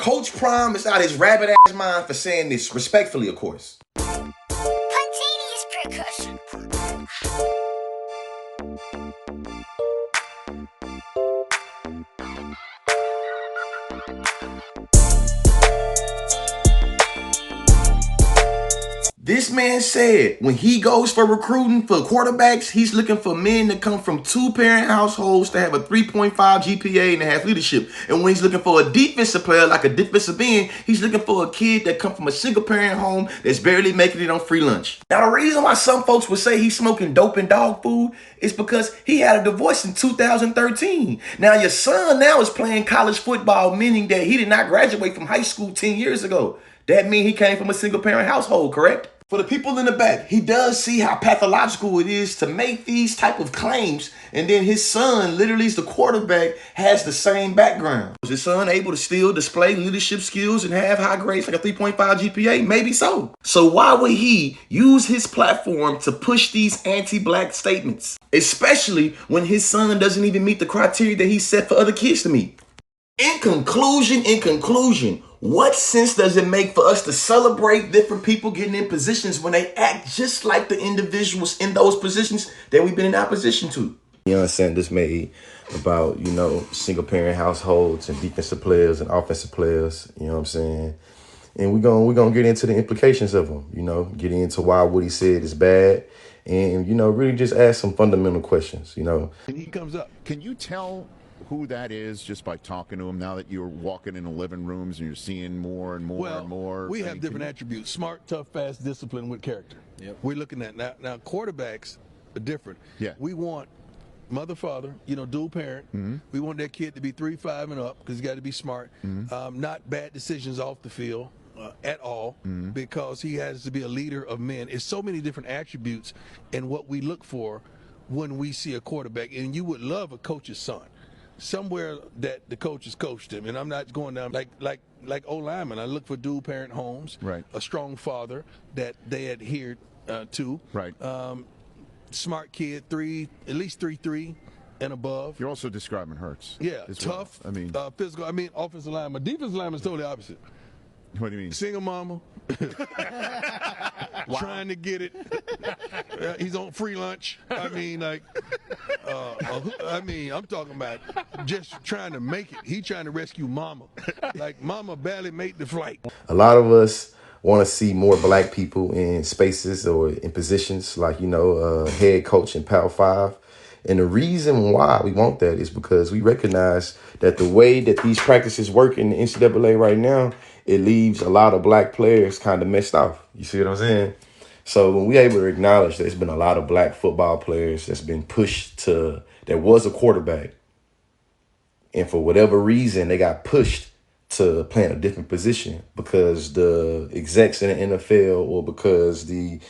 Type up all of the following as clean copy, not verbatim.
Coach Prime is out his rabbit-ass mind for saying this, respectfully, of course. Spontaneous percussion. This man said when he goes for recruiting for quarterbacks, he's looking for men that come from two-parent households to have a 3.5 GPA and to have leadership. And when he's looking for a defensive player, like a defensive end, he's looking for a kid that come from a single-parent home that's barely making it on free lunch. Now, the reason why some folks would say he's smoking dope and dog food is because he had a divorce in 2013. Now, your son now is playing college football, meaning that he did not graduate from high school 10 years ago. That means he came from a single-parent household, correct? For the people in the back, he does see how pathological it is to make these type of claims, and then his son, literally is the quarterback, has the same background. Was his son able to still display leadership skills and have high grades like a 3.5 GPA? Maybe so. So why would he use his platform to push these anti-black statements, especially when his son doesn't even meet the criteria that he set for other kids to meet? In conclusion, what sense does it make for us to celebrate different people getting in positions when they act just like the individuals in those positions that we've been in opposition to? Deion Sanders made about, single parent households and defensive players and offensive players, you know what I'm saying? And we're gonna get into the implications of them, get into why what he said is bad and, really just ask some fundamental questions, And he comes up. Can you tell who that is just by talking to him now that you're walking in the living rooms and you're seeing more and more and more? We have different attributes: smart, tough, fast, disciplined, with character. Yep. We're looking at now quarterbacks are different. Yeah. We want mother, father, dual parent. Mm-hmm. We want that kid to be 3, 5 and up because he's got to be smart. Mm-hmm. Not bad decisions off the field at all, because he has to be a leader of men. It's so many different attributes and what we look for when we see a quarterback. And you would love a coach's son. Somewhere that the coaches coached him, and I'm not going down like O lineman. I look for dual parent homes, right? A strong father that they adhered to, right? Smart kid, at least 3.3 and above. You're also describing Hurts. Yeah, tough. Well. I mean, physical. I mean, offensive lineman. Defensive lineman is totally opposite. What do you mean? Single mama. Wow. Trying to get it. He's on free lunch. I mean, I'm talking about just trying to make it. He trying to rescue mama. Like mama barely made the flight. A lot of us want to see more black people in spaces or in positions like, head coach in Power 5. And the reason why we want that is because we recognize that the way that these practices work in the NCAA right now, it leaves a lot of black players kind of messed off. You see what I'm saying? So when we're able to acknowledge there's been a lot of black football players that's been pushed to, that was a quarterback, and for whatever reason, they got pushed to play in a different position because the execs in the NFL or because the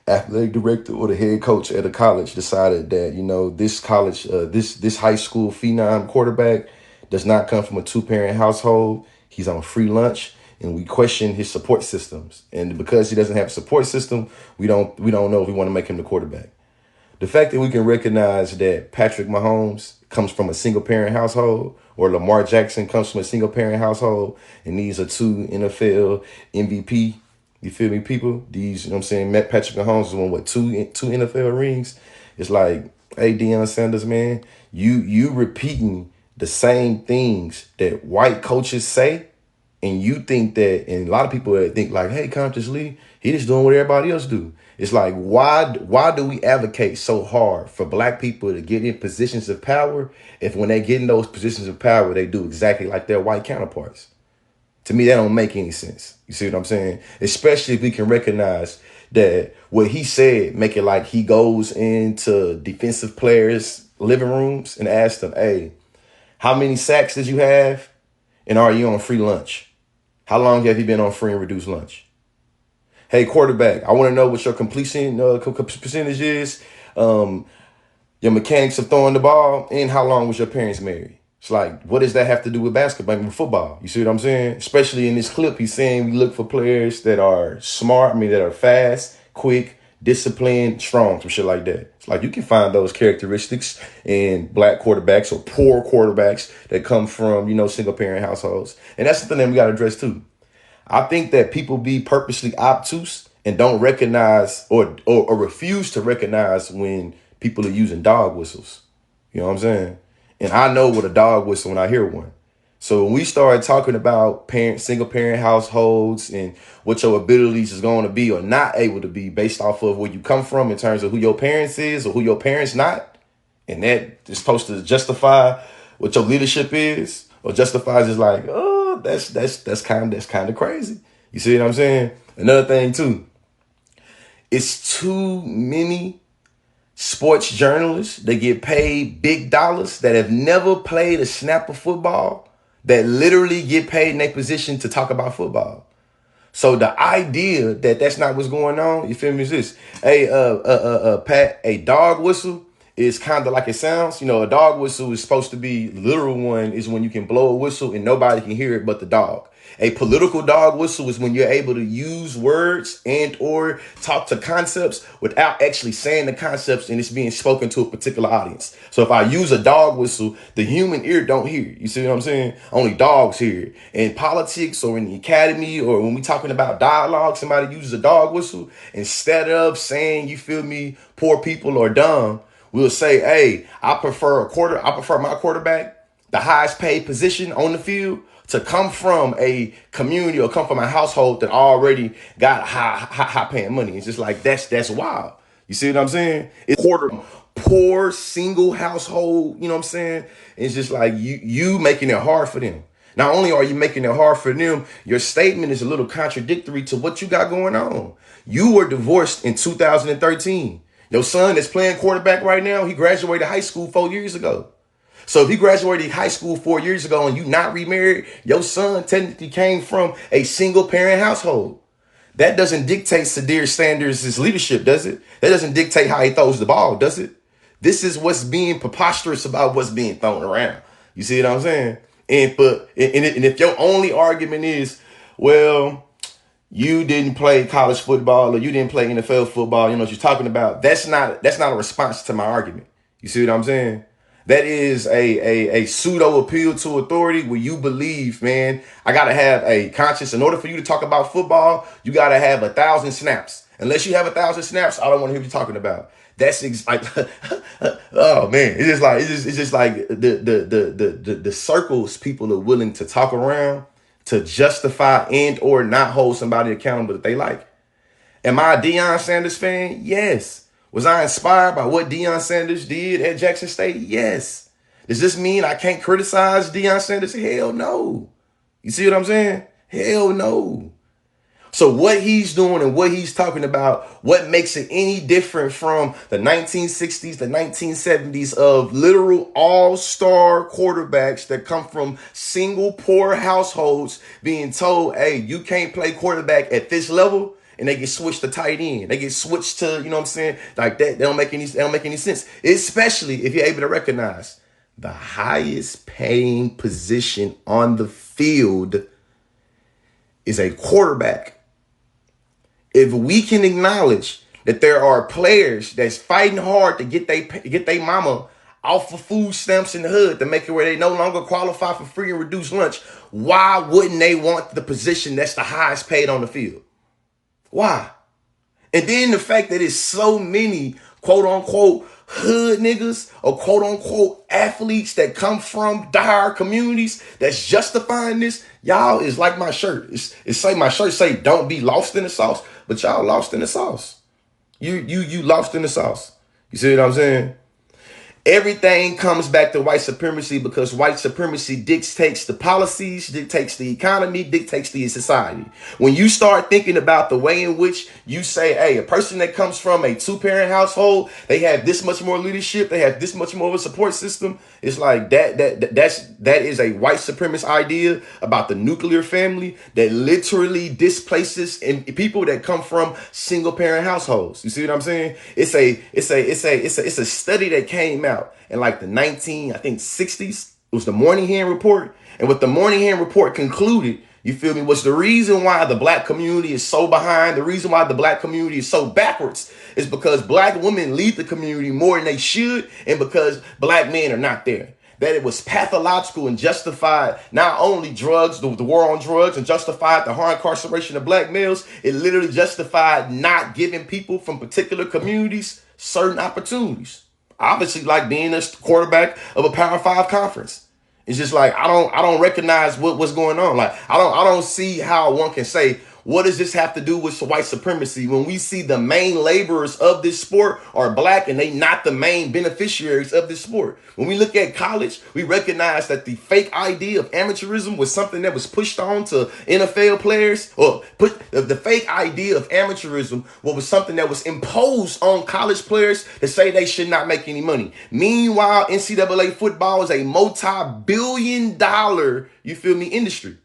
athletic director or the head coach at a college decided that, this college, this high school phenom quarterback does not come from a two-parent household. He's on free lunch, and we question his support systems. And because he doesn't have a support system, we don't know if we want to make him the quarterback. The fact that we can recognize that Patrick Mahomes comes from a single-parent household or Lamar Jackson comes from a single-parent household, and these are two NFL MVP, you feel me, people? These, Patrick Mahomes has won, two NFL rings? It's like, hey, Deion Sanders, man, you repeating the same things that white coaches say, and you think that, and a lot of people think like, hey, Conscious Lee, he just doing what everybody else do. It's like, why do we advocate so hard for black people to get in positions of power if when they get in those positions of power, they do exactly like their white counterparts? To me, that don't make any sense. You see what I'm saying? Especially if we can recognize that what he said, make it like he goes into defensive players' living rooms and asks them, hey, how many sacks did you have? And are you on free lunch? How long have you been on free and reduced lunch? Hey, quarterback, I want to know what your completion percentage is, your mechanics of throwing the ball, and how long was your parents married? It's like, what does that have to do with basketball and football? You see what I'm saying? Especially in this clip, he's saying we look for players that are smart, that are fast, quick, disciplined, strong, some shit like that. It's like you can find those characteristics in black quarterbacks or poor quarterbacks that come from, single parent households. And that's something that we got to address too. I think that people be purposely obtuse and don't recognize or refuse to recognize when people are using dog whistles. You know what I'm saying? And I know what a dog whistle when I hear one. So when we start talking about single parent households and what your abilities is going to be or not able to be based off of where you come from in terms of who your parents is or who your parents not, and that is supposed to justify what your leadership is or justifies is like, oh, that's kind of crazy. You see what I'm saying? Another thing too, it's too many sports journalists that get paid big dollars that have never played a snap of football that literally get paid in their position to talk about football. So the idea that that's not what's going on, you feel me, is this. Hey, Pat, a dog whistle is kind of like it sounds. A dog whistle is supposed to be, the literal one is when you can blow a whistle and nobody can hear it but the dog. A political dog whistle is when you're able to use words and or talk to concepts without actually saying the concepts and it's being spoken to a particular audience. So if I use a dog whistle, the human ear don't hear it. You see what I'm saying? Only dogs hear it. In politics or in the academy or when we talking about dialogue, somebody uses a dog whistle. Instead of saying, you feel me, poor people or dumb, we'll say, hey, I prefer my quarterback, the highest paid position on the field, to come from a community or come from a household that already got high paying money. It's just like, that's wild. You see what I'm saying? It's poor single household, you know what I'm saying? It's just like you making it hard for them. Not only are you making it hard for them, your statement is a little contradictory to what you got going on. You were divorced in 2013. Your son is playing quarterback right now. He graduated high school 4 years ago. So if he graduated high school 4 years ago and you not remarried, your son technically came from a single parent household. That doesn't dictate Sadir Sanders' leadership, does it? That doesn't dictate how he throws the ball, does it? This is what's being preposterous about what's being thrown around. You see what I'm saying? And if your only argument is, well, you didn't play college football or you didn't play NFL football, you know what you're talking about, that's not a response to my argument. You see what I'm saying? That is a pseudo appeal to authority where you believe, man, I got to have a conscience. In order for you to talk about football, you got to have 1,000 snaps. Unless you have 1,000 snaps, I don't want to hear you talking about. That's like, oh man, it's just like the circles people are willing to talk around to justify and or not hold somebody accountable that they like. Am I a Deion Sanders fan? Yes. Was I inspired by what Deion Sanders did at Jackson State? Yes. Does this mean I can't criticize Deion Sanders? Hell no. You see what I'm saying? Hell no. So what he's doing and what he's talking about, what makes it any different from the 1960s, the 1970s of literal all-star quarterbacks that come from single poor households being told, hey, you can't play quarterback at this level. And they get switched to tight end. They get switched to, you know what I'm saying? Like that, they don't make any sense. Especially if you're able to recognize the highest paying position on the field is a quarterback. If we can acknowledge that there are players that's fighting hard to get they mama off of food stamps in the hood to make it where they no longer qualify for free and reduced lunch, why wouldn't they want the position that's the highest paid on the field? Why? And then the fact that it's so many quote unquote hood niggas or quote unquote athletes that come from dire communities that's justifying this, y'all is like my shirt. It's say my shirt say don't be lost in the sauce, but y'all lost in the sauce. You lost in the sauce. You see what I'm saying? Everything comes back to white supremacy because white supremacy dictates the policies, dictates the economy, dictates the society. When you start thinking about the way in which you say, hey, a person that comes from a two-parent household, they have this much more leadership, they have this much more of a support system. It's like that is a white supremacist idea about the nuclear family that literally displaces people that come from single-parent households. You see what I'm saying? It's a study that came out in like the 60s. It was the Moynihan report. And what the Moynihan report concluded You feel me? What's the reason why the black community is so behind? The reason why the black community is so backwards is because black women lead the community more than they should, and because black men are not there. That it was pathological and justified not only drugs, the war on drugs, and justified the hard incarceration of black males. It literally justified not giving people from particular communities certain opportunities. Obviously, like being a quarterback of a Power 5 conference. It's just like I don't recognize what's going on. Like I don't see how one can say, what does this have to do with white supremacy when we see the main laborers of this sport are black and they not the main beneficiaries of this sport? When we look at college, we recognize that the fake idea of amateurism was something that was pushed on to NFL players, or put the fake idea of amateurism was something that was imposed on college players to say they should not make any money. Meanwhile, NCAA football is a multi-billion-dollar, you feel me, industry.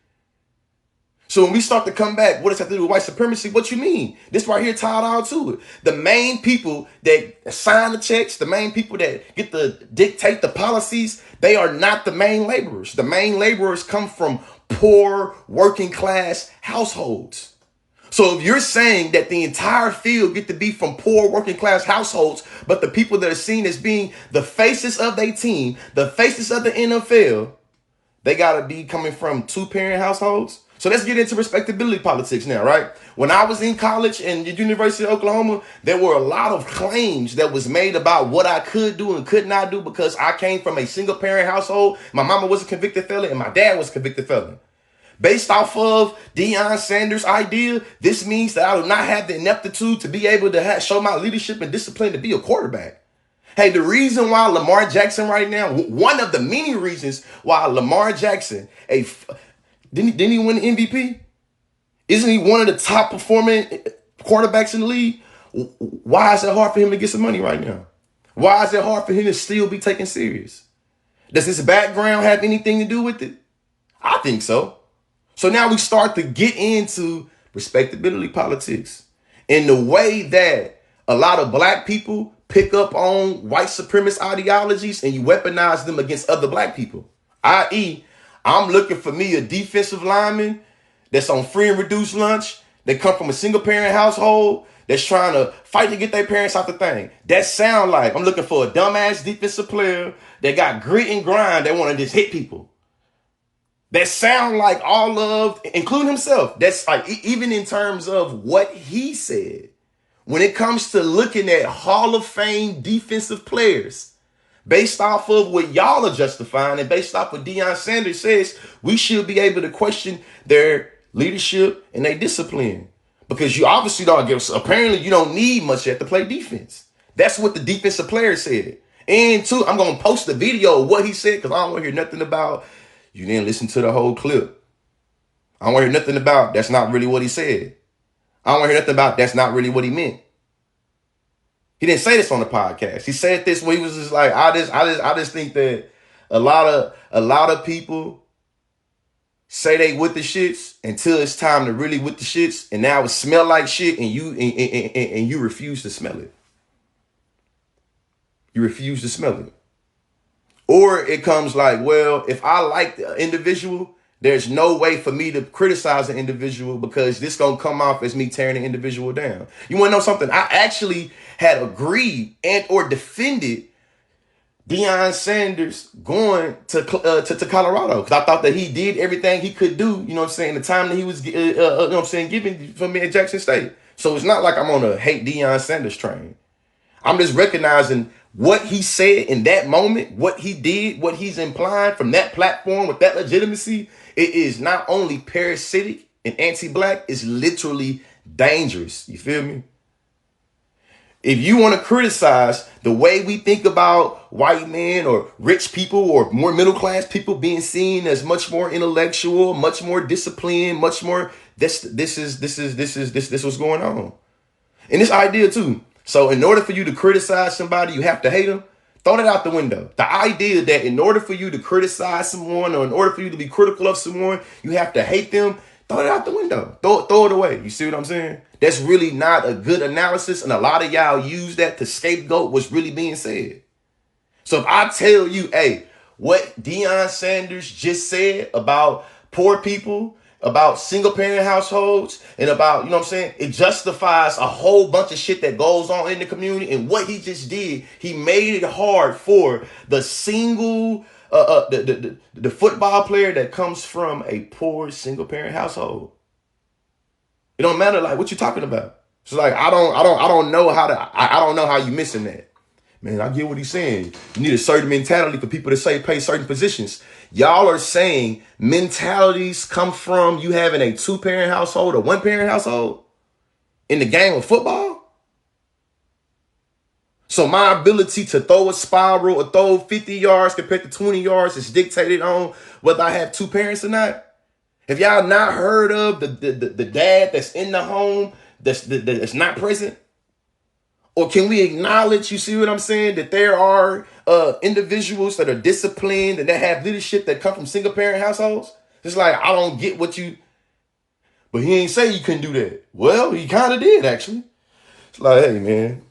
So when we start to come back, what does that have to do with white supremacy? What you mean? This right here tied all to it. The main people that sign the checks, the main people that get to dictate the policies, they are not the main laborers. The main laborers come from poor working class households. So if you're saying that the entire field get to be from poor working class households, but the people that are seen as being the faces of their team, the faces of the NFL, they got to be coming from 2-parent households. So let's get into respectability politics now, right? When I was in college in the University of Oklahoma, there were a lot of claims that was made about what I could do and could not do because I came from a single-parent household. My mama was a convicted felon and my dad was a convicted felon. Based off of Deion Sanders' idea, this means that I do not have the ineptitude to be able to show my leadership and discipline to be a quarterback. Hey, the reason why Lamar Jackson right now, one of the many reasons why Lamar Jackson, didn't he win the MVP? Isn't he one of the top performing quarterbacks in the league? Why is it hard for him to get some money right now? Why is it hard for him to still be taken serious? Does his background have anything to do with it? I think so. So now we start to get into respectability politics in the way that a lot of black people pick up on white supremacist ideologies and you weaponize them against other black people. I.e., I'm looking for me a defensive lineman that's on free and reduced lunch, that come from a single parent household, that's trying to fight to get their parents out the thing. That sound like I'm looking for a dumbass defensive player that got grit and grind that want to just hit people. That sound like all of, including himself, that's like even in terms of what he said. When it comes to looking at Hall of Fame defensive players, based off of what y'all are justifying and based off what Deion Sanders says, we should be able to question their leadership and their discipline. Because you obviously don't give, apparently you don't need much yet to play defense. That's what the defensive player said. And two, I'm going to post the video of what he said because I don't want to hear nothing about, you didn't listen to the whole clip. I don't want to hear nothing about, that's not really what he said. I don't want to hear nothing about, that's not really what he meant. He didn't say this on the podcast. He said this when he was just like, I just think that a lot of people say they with the shits until it's time to really with the shits, and now it smell like shit, and you refuse to smell it. You refuse to smell it. Or it comes like, well, if I like the individual, there's no way for me to criticize an individual because this gonna come off as me tearing the individual down. You want to know something? I actually had agreed and or defended Deion Sanders going to Colorado because I thought that he did everything he could do. You know what I'm saying? The time that he was, you know what I'm saying, given for me at Jackson State. So it's not like I'm on a hate Deion Sanders train. I'm just recognizing what he said in that moment, what he did, what he's implying from that platform with that legitimacy. It is not only parasitic and anti-black, it's literally dangerous. You feel me? If you want to criticize the way we think about white men or rich people or more middle class people being seen as much more intellectual, much more disciplined, much more, this is what's going on. And this idea too. So in order for you to criticize somebody, you have to hate them. Throw that out the window. The idea that in order for you to criticize someone or in order for you to be critical of someone, you have to hate them. Throw it out the window. Throw it away. You see what I'm saying? That's really not a good analysis. And a lot of y'all use that to scapegoat what's really being said. So if I tell you, hey, what Deion Sanders just said about poor people, about single parent households and about, you know what I'm saying? It justifies a whole bunch of shit that goes on in the community. And what he just did, he made it hard for the single, the football player that comes from a poor single parent household. It don't matter like what you're talking about. It's like I don't know how to I don't know how you missing that. Man, I get what he's saying. You need a certain mentality for people to say play certain positions. Y'all are saying mentalities come from you having a 2-parent household or 1-parent household in the game of football. So my ability to throw a spiral or throw 50 yards compared to 20 yards is dictated on whether I have 2 parents or not. Have y'all not heard of the dad that's in the home that's not present? Or can we acknowledge, you see what I'm saying, that there are individuals that are disciplined and that have leadership that come from single parent households? It's like, I don't get what you, but he ain't say you couldn't do that. Well, he kind of did, actually. It's like, hey, man.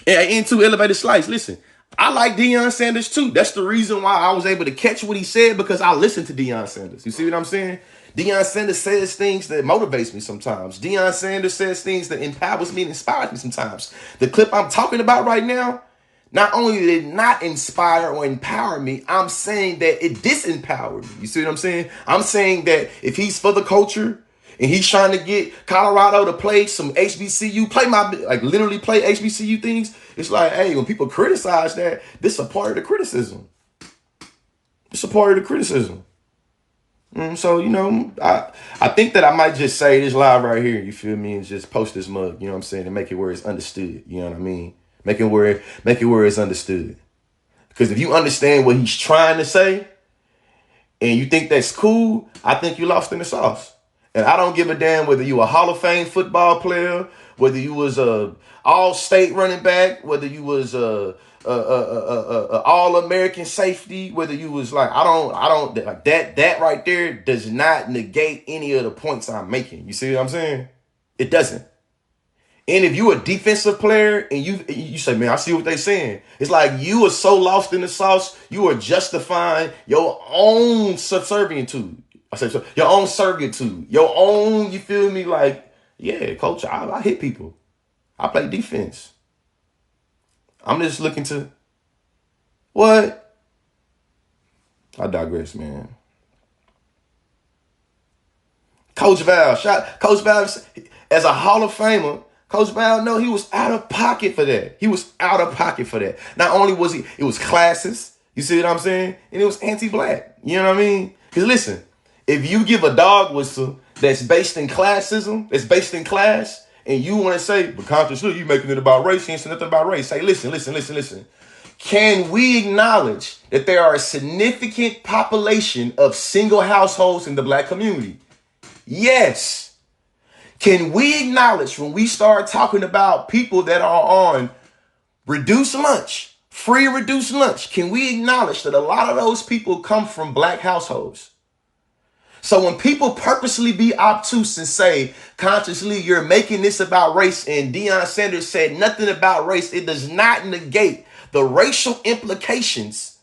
Yeah, into elevated slice. Listen, I like Deion Sanders too. That's the reason why I was able to catch what he said, because I listened to Deion Sanders. You see what I'm saying? Deion Sanders says things that motivates me sometimes. Deion Sanders says things that empowers me and inspires me sometimes. The clip I'm talking about right now, not only did it not inspire or empower me, I'm saying that it disempowered me. You see what I'm saying? I'm saying that if he's for the culture and he's trying to get Colorado to play some HBCU, literally play HBCU things, it's like, hey, when people criticize that, this is a part of the criticism. It's a part of the criticism. So, you know, I think that I might just say this live right here, you feel me, and just post this mug, you know what I'm saying, and make it where it's understood, you know what I mean? Make it where it's understood. Because if you understand what he's trying to say and you think that's cool, I think you lost in the sauce. And I don't give a damn whether you a Hall of Fame football player, whether you was a all-state running back, whether you was a all-American safety, whether you was like, I don't like that right there does not negate any of the points I'm making. You see what I'm saying? It doesn't. And if you a defensive player and you say, man, I see what they saying. It's like you are so lost in the sauce, you are justifying your own subservientude. I say so, your own servitude, your own, you feel me? Like, yeah, coach, I hit people. I play defense. I'm just looking to, what? I digress, man. Coach Val, as a Hall of Famer, Coach Val, no, he was out of pocket for that. Not only was it was classist, you see what I'm saying? And it was anti-black. You know what I mean? Because listen, if you give a dog whistle that's based in classism, that's based in class, and you want to say, but consciously you making it about race, you ain't saying nothing about race. Say, listen. Can we acknowledge that there are a significant population of single households in the black community? Yes. Can we acknowledge when we start talking about people that are on reduced lunch, free reduced lunch, can we acknowledge that a lot of those people come from black households? So when people purposely be obtuse and say, consciously, you're making this about race, and Deion Sanders said nothing about race, it does not negate the racial implications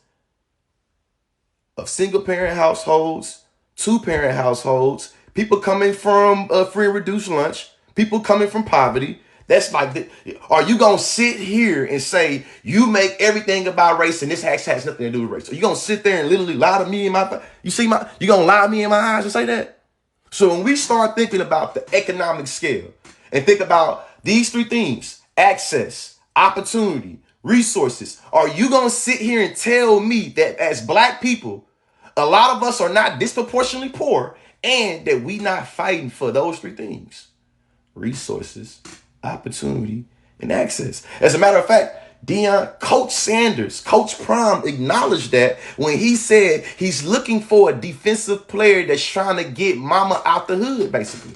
of single-parent households, 2-parent households, people coming from free and reduced lunch, people coming from poverty. That's like, are you going to sit here and say you make everything about race and this has nothing to do with race? Are you going to sit there and literally lie to me in my, you going to lie to me in my eyes and say that? So when we start thinking about the economic scale and think about these 3 things, access, opportunity, resources, are you going to sit here and tell me that as black people, a lot of us are not disproportionately poor and that we not fighting for those 3 things? Resources, opportunity, and access. As a matter of fact, Coach Sanders, Coach Prime acknowledged that when he said he's looking for a defensive player that's trying to get mama out the hood, basically.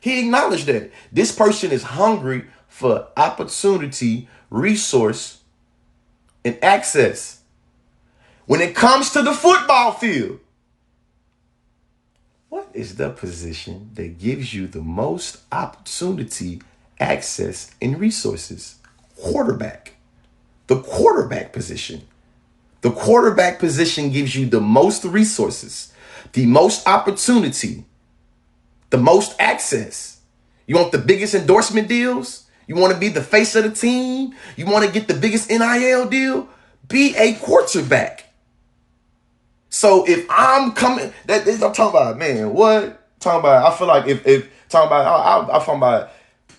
He acknowledged that this person is hungry for opportunity, resource, and access. When it comes to the football field, what is the position that gives you the most opportunity, access, and resources? Quarterback. The quarterback position. The quarterback position gives you the most resources, the most opportunity, the most access. You want the biggest endorsement deals? You want to be the face of the team? You want to get the biggest NIL deal? Be a quarterback. So if I'm coming, that is I'm talking about, man. What talking about? I feel like if talking about, I'm talking about.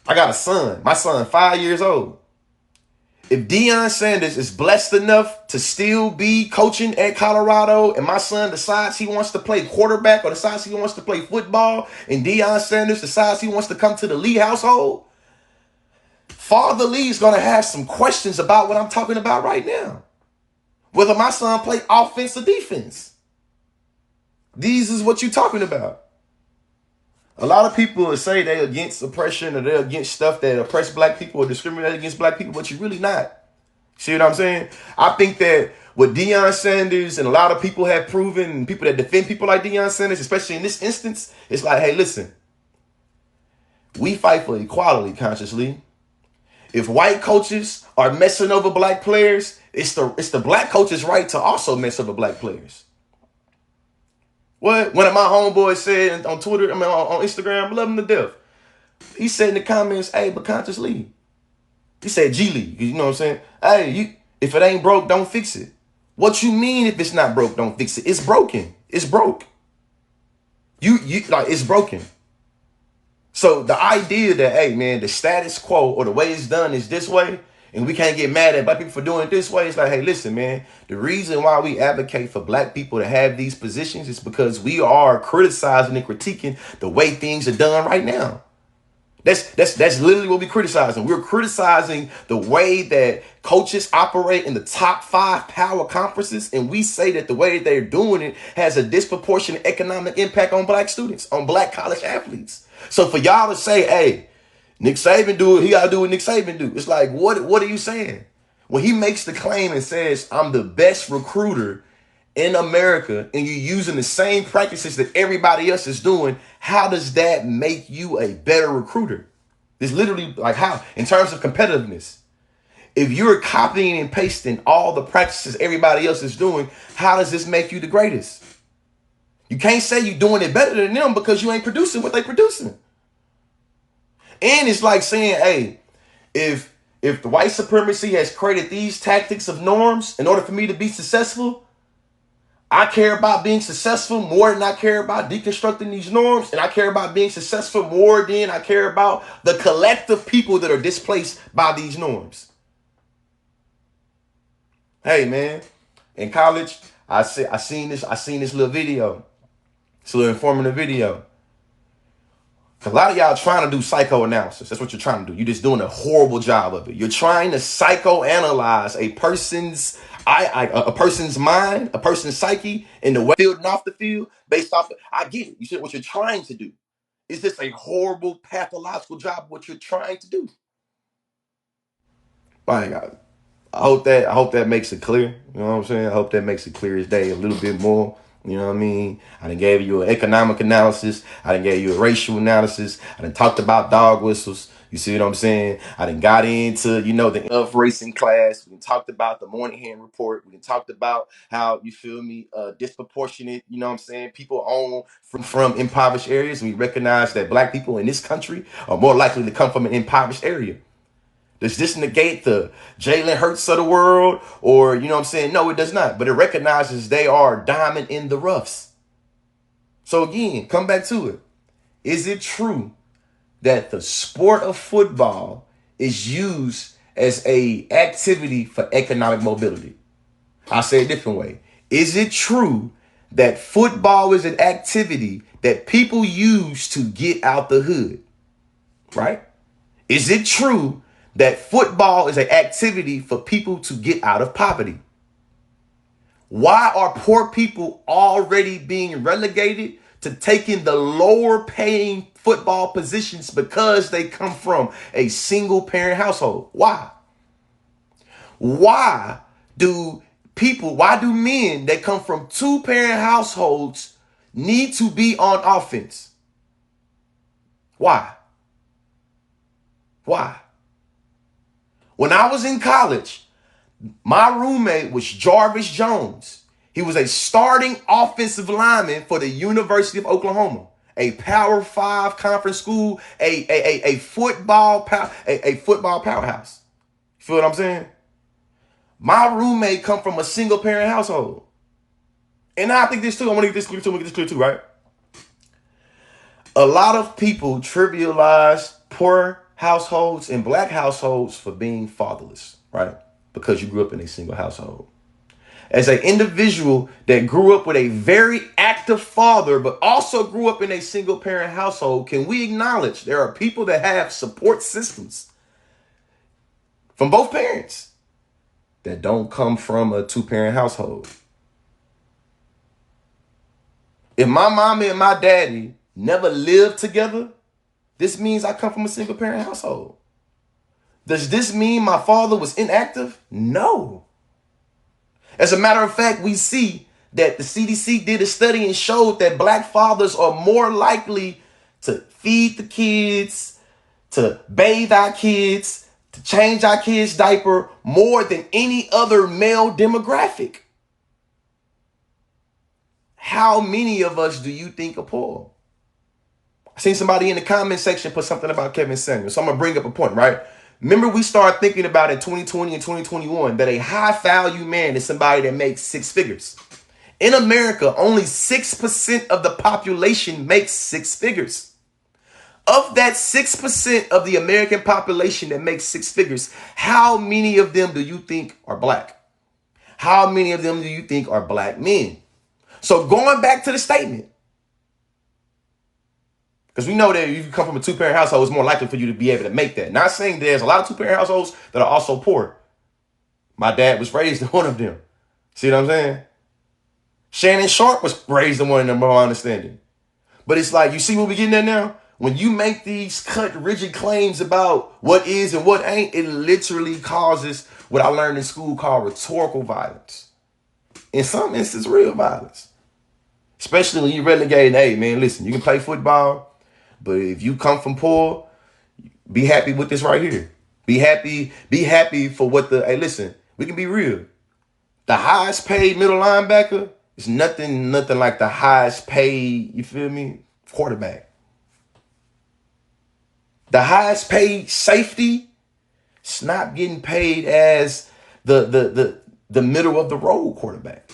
I got a son. My son, 5 years old. If Deion Sanders is blessed enough to still be coaching at Colorado, and my son decides he wants to play quarterback or decides he wants to play football, and Deion Sanders decides he wants to come to the Lee household, Father Lee is going to have some questions about what I'm talking about right now. Whether my son play offense or defense. These is what you're talking about. A lot of people say they're against oppression or they're against stuff that oppress black people or discriminate against black people, but you're really not. See what I'm saying? I think that what Deion Sanders and a lot of people have proven, and people that defend people like Deion Sanders, especially in this instance, it's like, hey, listen, we fight for equality consciously. If white coaches are messing over black players, it's the black coaches' right to also mess over black players. What one of my homeboys said on Twitter, on Instagram, love him to death. He said in the comments, hey, but conscious league. He said G League, you know what I'm saying? Hey, if it ain't broke, don't fix it. What you mean if it's not broke, don't fix it? It's broken. It's broke. You like it's broken. So the idea that, hey man, the status quo or the way it's done is this way, and we can't get mad at black people for doing it this way. It's like, hey, listen, man, the reason why we advocate for black people to have these positions is because we are criticizing and critiquing the way things are done right now. That's literally what we're criticizing. We're criticizing the way that coaches operate in the top 5 power conferences, and we say that the way they're doing it has a disproportionate economic impact on black students, on black college athletes. So for y'all to say, hey, Nick Saban do it, he gotta do what Nick Saban do. It's like, what are you saying? When he makes the claim and says, I'm the best recruiter in America, and you're using the same practices that everybody else is doing, how does that make you a better recruiter? It's literally like how, in terms of competitiveness, if you're copying and pasting all the practices everybody else is doing, how does this make you the greatest? You can't say you're doing it better than them because you ain't producing what they producing. And it's like saying, hey, if the white supremacy has created these tactics of norms in order for me to be successful, I care about being successful more than I care about deconstructing these norms. And I care about being successful more than I care about the collective people that are displaced by these norms. Hey, man, in college, I seen this little video. It's a little informative video. A lot of y'all trying to do psychoanalysis. That's what you're trying to do. You're just doing a horrible job of it. You're trying to psychoanalyze a person's mind, a person's psyche, in the way field and off the field, based off. I get it. You said what you're trying to do. Is this a horrible pathological job? What you're trying to do? My God. I hope that makes it clear. You know what I'm saying? I hope that makes it clear as day a little bit more. You know what I mean? I done gave you an economic analysis. I done gave you a racial analysis. I done talked about dog whistles. You see what I'm saying? I done got into, the of racing class. We done talked about the Moynihan report. We done talked about how, you feel me, disproportionate, you know what I'm saying, people own from impoverished areas. We recognize that black people in this country are more likely to come from an impoverished area. Does this negate the Jalen Hurts of the world? Or, you know what I'm saying? No, it does not. But it recognizes they are diamond in the roughs. So again, come back to it. Is it true that the sport of football is used as a activity for economic mobility? I'll say it a different way. Is it true that football is an activity that people use to get out the hood? Right? Is it true that football is an activity for people to get out of poverty? Why are poor people already being relegated to taking the lower paying football positions because they come from a single parent household? Why? Why do men that come from 2-parent households need to be on offense? Why? When I was in college, My roommate was Jarvis Jones. He was a starting offensive lineman for the University of Oklahoma, a Power 5 conference school, a football powerhouse. Feel what I'm saying? My roommate come from a single parent household. And I think this too. I want to get this clear too, right? A lot of people trivialize poor households and black households for being fatherless, right? Because you grew up in a single household. As an individual that grew up with a very active father, but also grew up in a single parent household, can we acknowledge there are people that have support systems from both parents that don't come from a two-parent household? If my mama and my daddy never lived together, this means I come from a single parent household. Does this mean my father was inactive? No. As a matter of fact, we see that the CDC did a study and showed that black fathers are more likely to feed the kids, to bathe our kids, to change our kids' diaper more than any other male demographic. How many of us do you think are poor? I seen somebody in the comment section put something about Kevin Samuels. So I'm going to bring up a point, right? Remember, we started thinking about in 2020 and 2021 that a high value man is somebody that makes six figures. In America, only 6% of the population makes six figures. Of that 6% of the American population that makes six figures, how many of them do you think are black? How many of them do you think are black men? So going back to the statement, because we know that if you come from a two-parent household, it's more likely for you to be able to make that. Not saying there's a lot of two-parent households that are also poor. My dad was raised in one of them. See what I'm saying? Shannon Sharp was raised in one of them, by my understanding. But it's like, you see what we're getting at now? When you make these cut, rigid claims about what is and what ain't, it literally causes what I learned in school called rhetorical violence. In some instances, real violence. Especially when you're relegating, hey, man, listen, you can play football, but if you come from poor, be happy with this right here. Be happy for what hey, listen, we can be real. The highest paid middle linebacker is nothing like the highest paid, you feel me, quarterback. The highest paid safety, it's not getting paid as the middle of the road quarterback.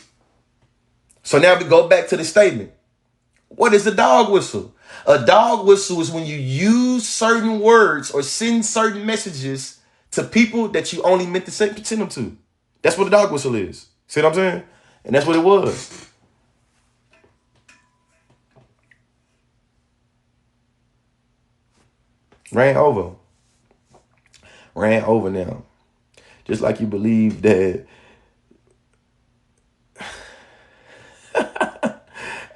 So now we go back to the statement. What is a dog whistle? A dog whistle is when you use certain words or send certain messages to people that you only meant to send them to. That's what a dog whistle is. See what I'm saying? And that's what it was. Ran over now. Just like you believe that.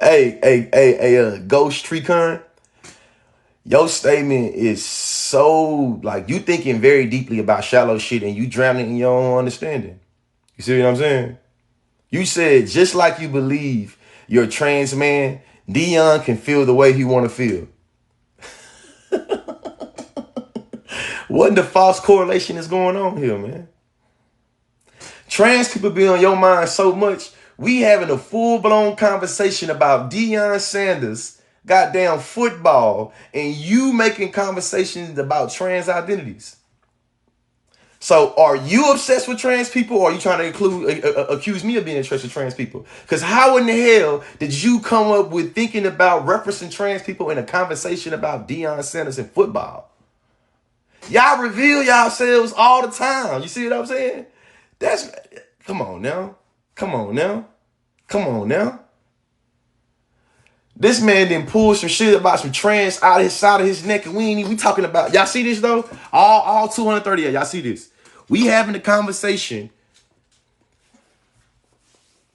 Hey, Ghost Trecon, your statement is so, like, you thinking very deeply about shallow shit and you drowning in your own understanding. You see what I'm saying? You said, just like you believe you're a trans man, Deion can feel the way he want to feel. What the false correlation is going on here, man? Trans people be on your mind so much. We having a full-blown conversation about Deion Sanders, goddamn football, and you making conversations about trans identities. So are you obsessed with trans people, or are you trying to accuse me of being obsessed with trans people? Because how in the hell did you come up with thinking about referencing trans people in a conversation about Deion Sanders and football? Y'all reveal yourselves all the time. You see what I'm saying? Come on now. This man didn't pull some shit about some trans out of his side of his neck, and we talking about, y'all see this though? All 230 of y'all see this. We having a conversation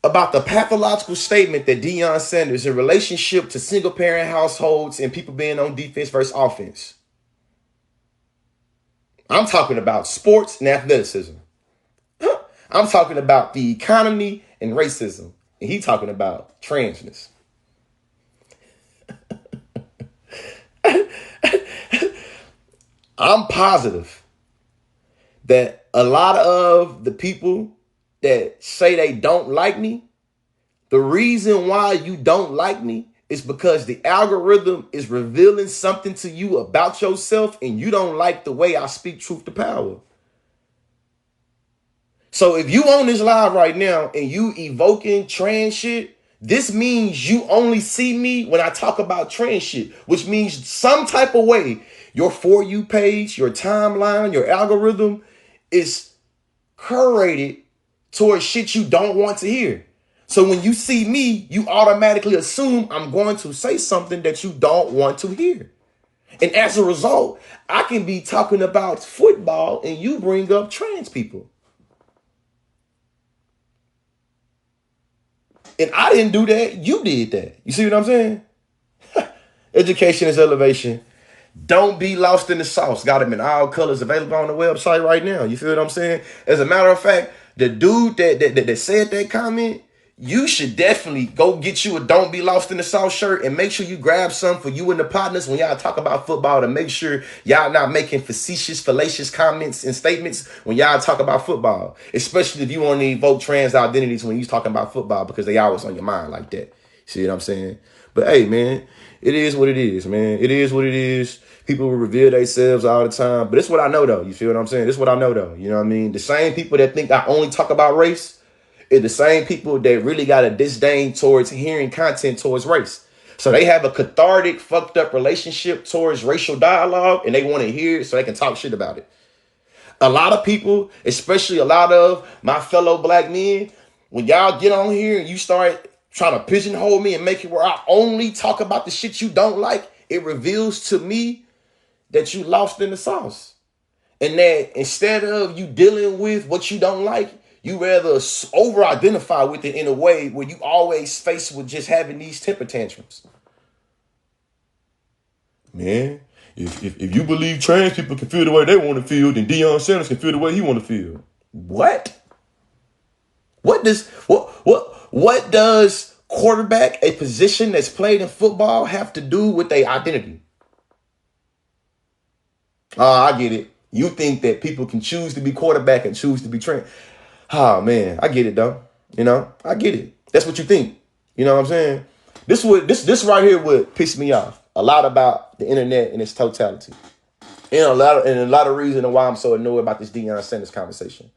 about the pathological statement that Deion Sanders in relationship to single parent households and people being on defense versus offense. I'm talking about sports and athleticism. I'm talking about the economy and racism. And he talking about transness. I'm positive that a lot of the people that say they don't like me, the reason why you don't like me is because the algorithm is revealing something to you about yourself and you don't like the way I speak truth to power. So if you on this live right now and you evoking trans shit, this means you only see me when I talk about trans shit, which means some type of way your For You page, your timeline, your algorithm is curated towards shit you don't want to hear. So when you see me, you automatically assume I'm going to say something that you don't want to hear. And as a result, I can be talking about football and you bring up trans people. And I didn't do that. You did that. You see what I'm saying? Education is elevation. Don't be lost in the sauce. Got them in all colors available on the website right now. You feel what I'm saying? As a matter of fact, the dude that said that comment, you should definitely go get you a Don't Be Lost in the Sauce shirt and make sure you grab some for you and the partners when y'all talk about football to make sure y'all not making facetious, fallacious comments and statements when y'all talk about football. Especially if you want to evoke trans identities when you're talking about football because they always on your mind like that. See what I'm saying? But hey, man, it is what it is, man. It is what it is. People will reveal themselves all the time. But it's what I know, though. You feel what I'm saying? This is what I know, though. You know what I mean? The same people that think I only talk about race is the same people that really got a disdain towards hearing content towards race. So they have a cathartic, fucked up relationship towards racial dialogue, and they want to hear it so they can talk shit about it. A lot of people, especially a lot of my fellow black men, when y'all get on here and you start trying to pigeonhole me and make it where I only talk about the shit you don't like, it reveals to me that you lost in the sauce. And that instead of you dealing with what you don't like, you rather over-identify with it in a way where you always faced with just having these temper tantrums. Man, if you believe trans people can feel the way they want to feel, then Deion Sanders can feel the way he want to feel. What? What does quarterback, a position that's played in football, have to do with their identity? I get it. You think that people can choose to be quarterback and choose to be trans. Oh man, I get it though. You know, I get it. That's what you think. You know what I'm saying? This right here would piss me off a lot about the internet in its totality. And a lot of reason why I'm so annoyed about this Deion Sanders conversation.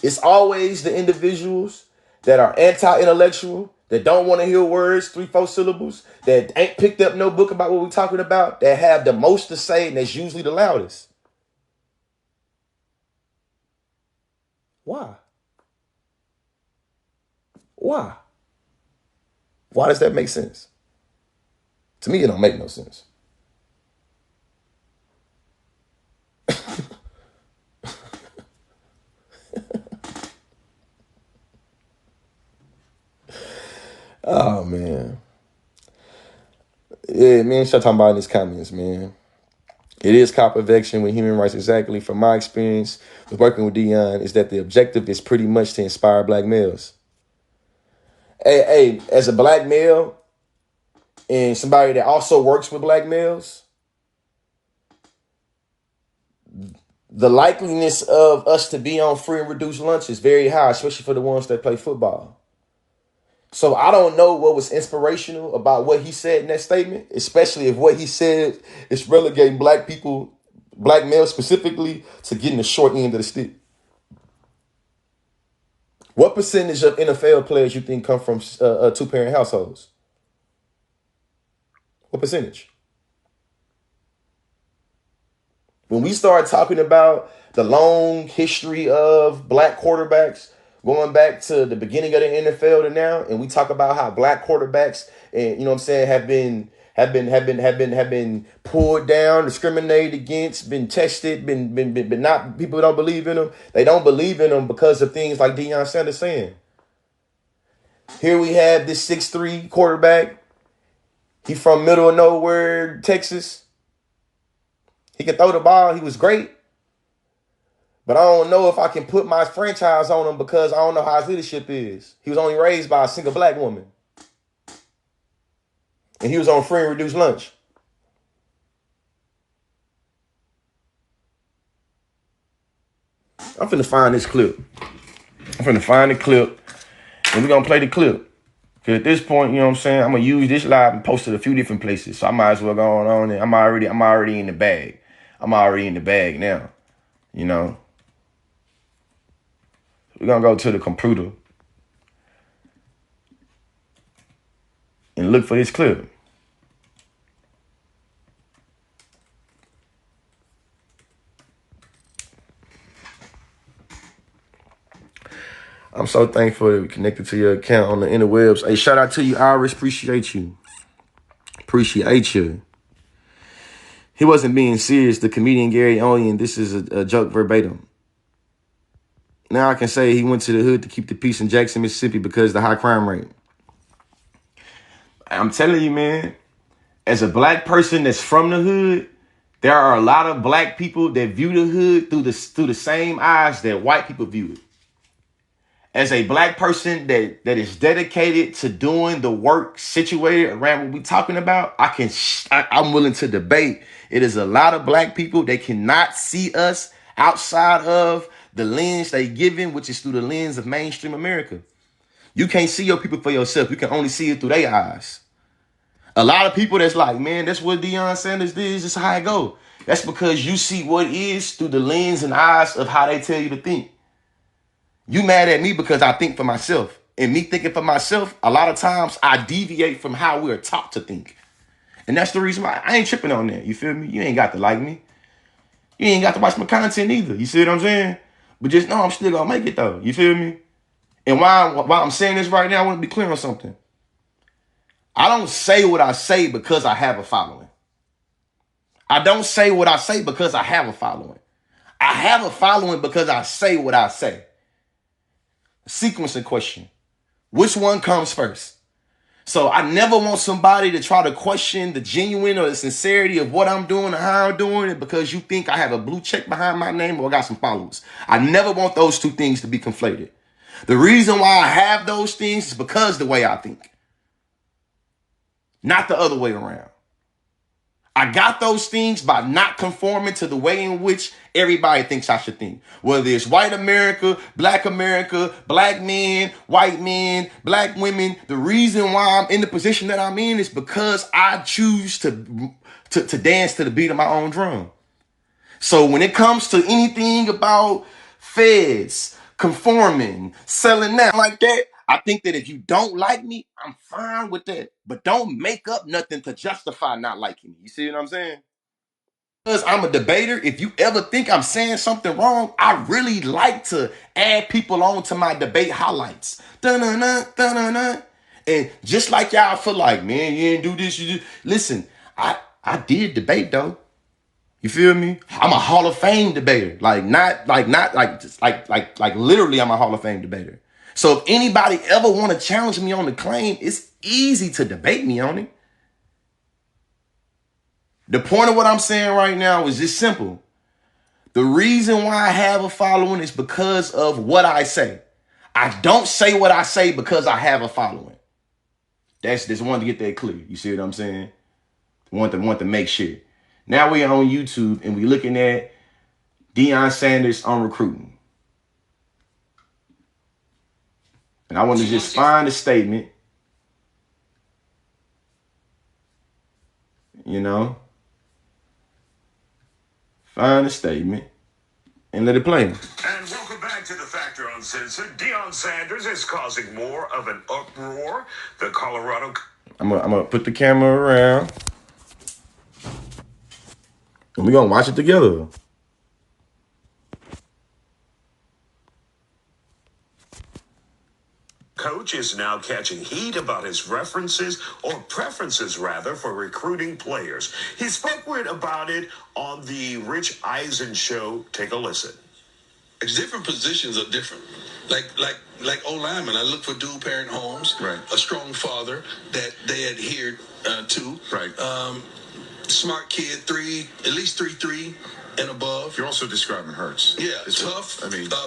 It's always the individuals that are anti-intellectual, that don't want to hear words, 3-4 syllables, that ain't picked up no book about what we're talking about, that have the most to say, and that's usually the loudest. Why? Why? Why does that make sense? To me, it don't make no sense. Oh, man. Yeah, man, start talking about in these comments, man. It is cop eviction with human rights. Exactly. From my experience with working with Deion, is that the objective is pretty much to inspire black males. Hey, as a black male and somebody that also works with black males, the likeliness of us to be on free and reduced lunch is very high, especially for the ones that play football. So I don't know what was inspirational about what he said in that statement, especially if what he said is relegating black people, black males specifically, to getting the short end of the stick. What percentage of NFL players you think come from two-parent households? What percentage? When we start talking about the long history of black quarterbacks, going back to the beginning of the NFL to now, and we talk about how black quarterbacks and you know what I'm saying have been pulled down, discriminated against, been tested, been not, people don't believe in them. They don't believe in them because of things like Deion Sanders saying. Here we have this 6'3" quarterback. He from middle of nowhere, Texas. He can throw the ball. He was great. But I don't know if I can put my franchise on him because I don't know how his leadership is. He was only raised by a single black woman. And he was on free and reduced lunch. I'm finna find this clip. I'm finna find the clip, and we're gonna play the clip. Cause at this point, you know what I'm saying, I'm gonna use this live and post it a few different places. So I might as well go on and I'm already in the bag. I'm already in the bag now. You know. We're gonna go to the computer and look for this clip. I'm so thankful that we connected to your account on the interwebs. Hey, shout out to you, Iris. Appreciate you. Appreciate you. He wasn't being serious. The comedian Gary Onion, this is a joke verbatim. Now I can say he went to the hood to keep the peace in Jackson, Mississippi because of the high crime rate. I'm telling you, man, as a black person that's from the hood, there are a lot of black people that view the hood through the same eyes that white people view it. As a black person that is dedicated to doing the work situated around what we're talking about, I'm willing to debate. It is a lot of black people that cannot see us outside of the lens they given, which is through the lens of mainstream America. You can't see your people for yourself. You can only see it through their eyes. A lot of people that's like, man, that's what Deion Sanders did. This is how it go. That's because you see what is through the lens and eyes of how they tell you to think. You mad at me because I think for myself. And me thinking for myself, a lot of times I deviate from how we're taught to think. And that's the reason why I ain't tripping on that. You feel me? You ain't got to like me. You ain't got to watch my content either. You see what I'm saying? But just know I'm still going to make it though. You feel me? And while I'm saying this right now, I want to be clear on something. I don't say what I say because I have a following. I don't say what I say because I have a following. I have a following because I say what I say. Sequencing question. Which one comes first? So I never want somebody to try to question the genuine or the sincerity of what I'm doing or how I'm doing it because you think I have a blue check behind my name or I got some followers. I never want those two things to be conflated. The reason why I have those things is because the way I think. Not the other way around. I got those things by not conforming to the way in which everybody thinks I should think. Whether it's white America, black men, white men, black women. The reason why I'm in the position that I'm in is because I choose to dance to the beat of my own drum. So when it comes to anything about feds, conforming, selling out like that, I think that if you don't like me, I'm fine with that. But don't make up nothing to justify not liking me. You see what I'm saying? Because I'm a debater, if you ever think I'm saying something wrong, I really like to add people on to my debate highlights. Dun-dun-dun, dun-dun-dun. And just like y'all feel like, man, you didn't do this, you did. Listen, I did debate though. You feel me? I'm a Hall of Fame debater. Like literally I'm a Hall of Fame debater. So if anybody ever want to challenge me on the claim, it's easy to debate me on it. The point of what I'm saying right now is just simple. The reason why I have a following is because of what I say. I don't say what I say because I have a following. That's just wanted to get that clear. You see what I'm saying? Want to make sure. Now we on YouTube and we looking at Deion Sanders on recruiting. And I want to just find a statement. You know? Find a statement and let it play. And welcome back to The Factor Uncensored. Deion Sanders is causing more of an uproar. The Colorado... I'm gonna put the camera around. And we're going to watch it together. Coach is now catching heat about his references, or preferences rather, for recruiting players. He spoke with about it on the Rich Eisen show. Take a listen. Different positions are different. Like O-lineman, I look for dual parent homes, right. A strong father that they adhered to. Right. Smart kid, at least 3.3 and above. You're also describing Hurts. Yeah, tough.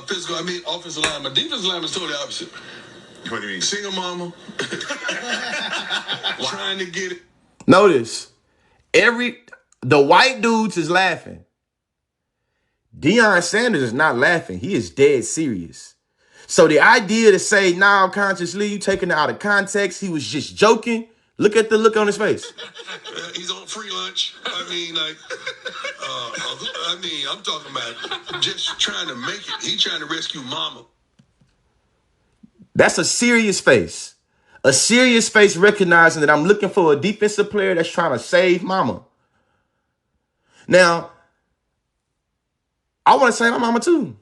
Physical. Offensive lineman. Defensive lineman is totally opposite. What do you mean? Single mama. Trying to get it. Notice, the white dudes is laughing. Deion Sanders is not laughing. He is dead serious. So the idea to say, now consciously, you taking it out of context, he was just joking. Look at the look on his face. He's on free lunch. I mean, like, I'm talking about just trying to make it. He trying to rescue mama. That's a serious face. A serious face recognizing that I'm looking for a defensive player that's trying to save mama. Now, I want to save my mama too.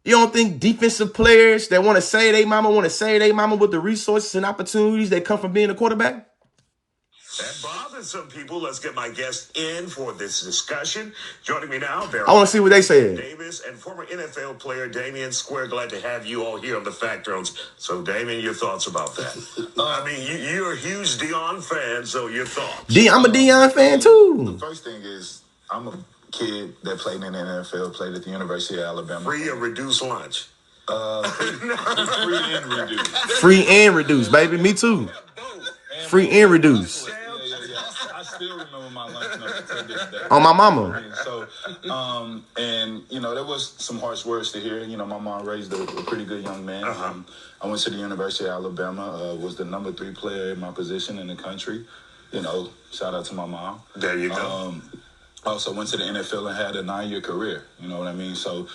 You don't think defensive players that want to save their mama with the resources and opportunities that come from being a quarterback? That bothers some people. Let's get my guest in for this discussion. Joining me now, I want to see what they say. Davis and former NFL player Damian Square. Glad to have you all here on the Factones. So, Damian, your thoughts about that? I mean, you're a huge Deion fan, so your thoughts? I'm a Deion fan too. The first thing is, I'm a kid that played in the NFL, played at the University of Alabama. Free or reduced lunch? Free and reduced. Free and reduced, baby. Me too. Free and reduced. Yeah. I still remember my lunch number to this day. On my mama. So, and, you know, there was some harsh words to hear. You know, my mom raised a pretty good young man. I went to the University of Alabama, was the number 3 player in my position in the country. You know, shout out to my mom. There you go. Also went to the NFL and had a 9-year career. You know what I mean? So,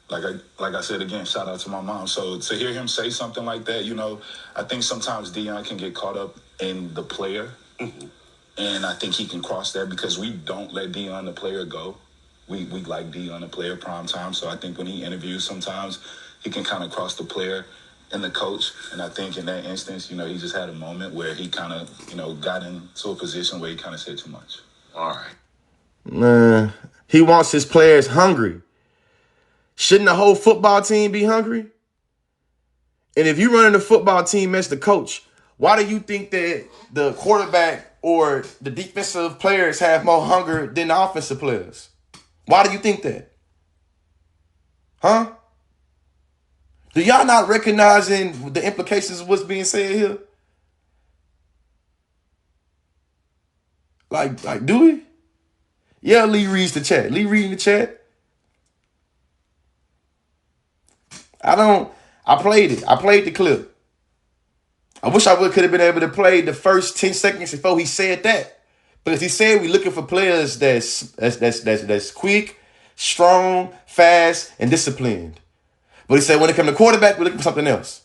like I said again, shout out to my mom. So to hear him say something like that, you know, I think sometimes Deion can get caught up in the player. And I think he can cross that because we don't let Deion the player go. We like Deion the player prime time. So I think when he interviews sometimes, he can kind of cross the player and the coach. And I think in that instance, you know, he just had a moment where he kind of, you know, got into a position where he kind of said too much. All right. He wants his players hungry. Shouldn't the whole football team be hungry? And if you're running the football team as the coach, why do you think that the quarterback or the defensive players have more hunger than the offensive players? Why do you think that? Huh? Do y'all not recognizing the implications of what's being said here? Like, do we? Yeah, Lee reads the chat. Lee reading the chat. I played it. I played the clip. I wish I could have been able to play the first 10 seconds before he said that. Because he said we're looking for players that's quick, strong, fast, and disciplined. But he said when it comes to quarterback, we're looking for something else.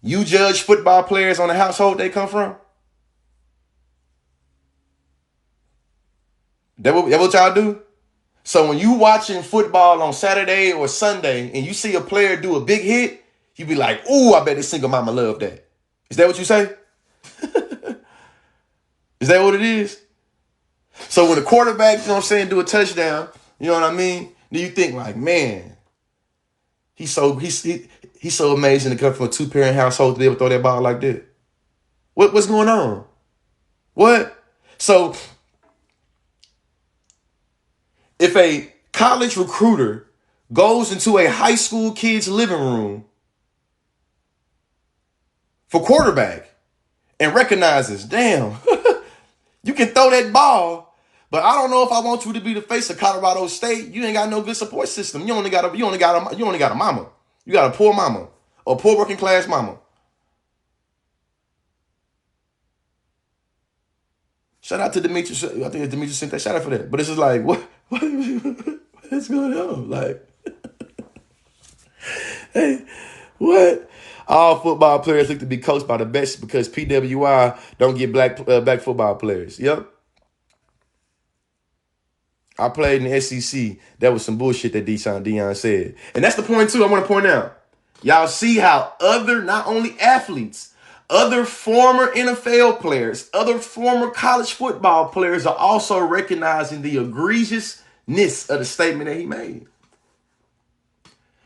You judge football players on the household they come from? That what y'all do? So when you watching football on Saturday or Sunday and you see a player do a big hit, you be like, ooh, I bet this single mama love that. Is that what you say? Is that what it is? So when the quarterback, you know what I'm saying, do a touchdown, you know what I mean? Do you think like, man, he's so amazing to come from a 2-parent household to be able to throw that ball like that? What's going on? What? So if a college recruiter goes into a high school kid's living room for quarterback and recognizes, damn, you can throw that ball, but I don't know if I want you to be the face of Colorado State. You ain't got no good support system. You only got a mama. You got a poor mama or poor working class mama. Shout out to Demetrius. I think it's Demetrius sent that. Shout out for that. But it's just like, what's going on? Like, hey, what? All football players look to be coached by the best because PWI don't get black football players. Yep. I played in the SEC. That was some bullshit that Deion said. And that's the point, too, I want to point out. Y'all see how not only athletes, other former NFL players, other former college football players are also recognizing the egregiousness of the statement that he made.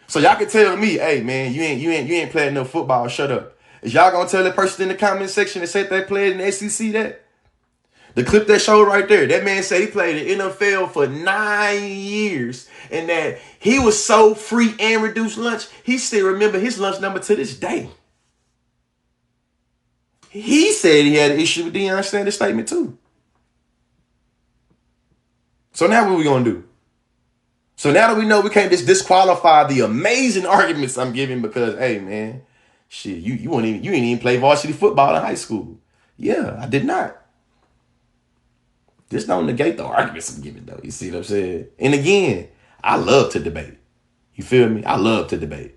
So y'all can tell me, hey man, you ain't playing no football. Shut up. Is y'all gonna tell the person in the comment section that said they played in the SEC that? The clip that showed right there, that man said he played in the NFL for 9 years and that he was so free and reduced lunch, he still remember his lunch number to this day. He said he had an issue with Deion Sanders' statement too. So now what we gonna do? So now that we know we can't just disqualify the amazing arguments I'm giving because, hey man, shit, you ain't even play varsity football in high school. Yeah, I did not. This don't negate the arguments I'm giving though. You see what I'm saying? And again, I love to debate. You feel me? I love to debate.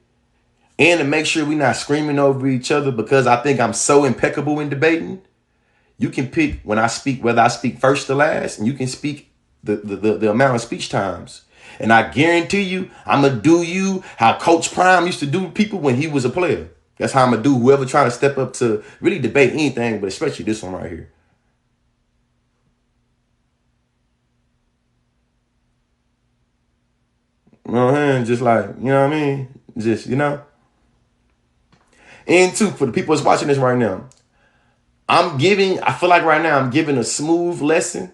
And to make sure we're not screaming over each other because I think I'm so impeccable in debating. You can pick when I speak, whether I speak first or last, and you can speak the amount of speech times. And I guarantee you, I'm going to do you how Coach Prime used to do people when he was a player. That's how I'm going to do whoever trying to step up to really debate anything, but especially this one right here. You know what I'm saying? Just like, you know what I mean? Just, you know. And two, for the people that's watching this right now, I feel like right now I'm giving a smooth lesson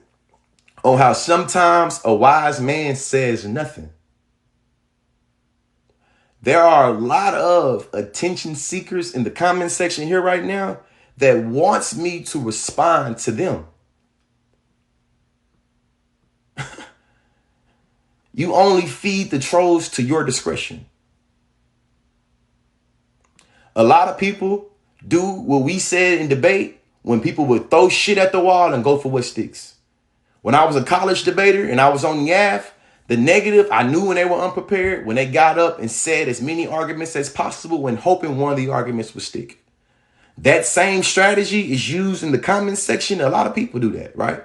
on how sometimes a wise man says nothing. There are a lot of attention seekers in the comment section here right now that wants me to respond to them. You only feed the trolls to your discretion. A lot of people do what we said in debate when people would throw shit at the wall and go for what sticks. When I was a college debater and I was on the AF, the negative, I knew when they were unprepared, when they got up and said as many arguments as possible and hoping one of the arguments would stick. That same strategy is used in the comments section. A lot of people do that, right?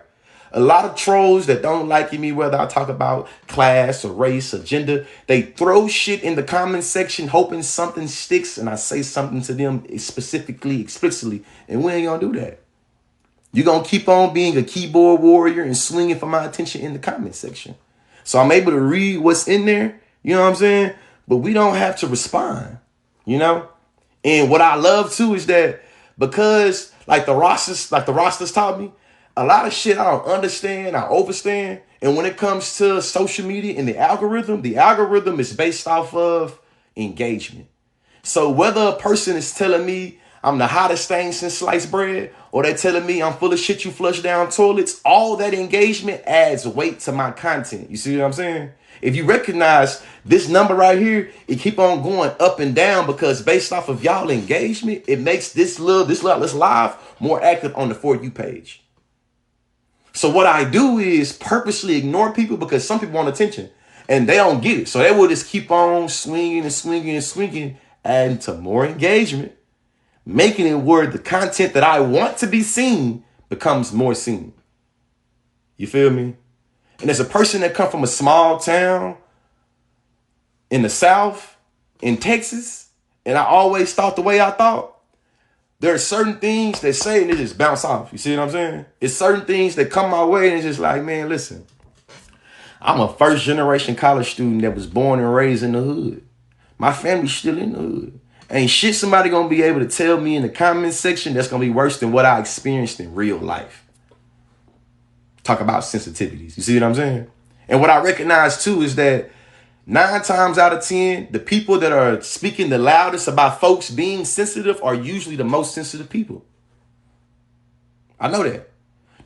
A lot of trolls that don't like me, whether I talk about class or race or gender, they throw shit in the comments section hoping something sticks and I say something to them specifically, explicitly, and we ain't gonna do that. You're going to keep on being a keyboard warrior and swinging for my attention in the comment section. So I'm able to read what's in there, you know what I'm saying? But we don't have to respond, you know? And what I love too is that because like the rosters taught me, a lot of shit I don't understand, I overstand. And when it comes to social media and the algorithm is based off of engagement. So whether a person is telling me I'm the hottest thing since sliced bread, or they're telling me I'm full of shit you flush down toilets, all that engagement adds weight to my content. You see what I'm saying? If you recognize this number right here, it keep on going up and down because based off of y'all engagement, it makes this live more active on the For You page. So what I do is purposely ignore people because some people want attention and they don't get it. So they will just keep on swinging and swinging and swinging, adding to more engagement, making it where the content that I want to be seen becomes more seen. You feel me? And as a person that come from a small town in the South, in Texas, and I always thought the way I thought, there are certain things that say and they just bounce off. You see what I'm saying? It's certain things that come my way and it's just like, man, listen, I'm a first generation college student that was born and raised in the hood. My family's still in the hood. Ain't shit somebody gonna be able to tell me in the comments section that's gonna be worse than what I experienced in real life. Talk about sensitivities. You see what I'm saying? And what I recognize too is that 9 times out of 10, the people that are speaking the loudest about folks being sensitive are usually the most sensitive people. I know that.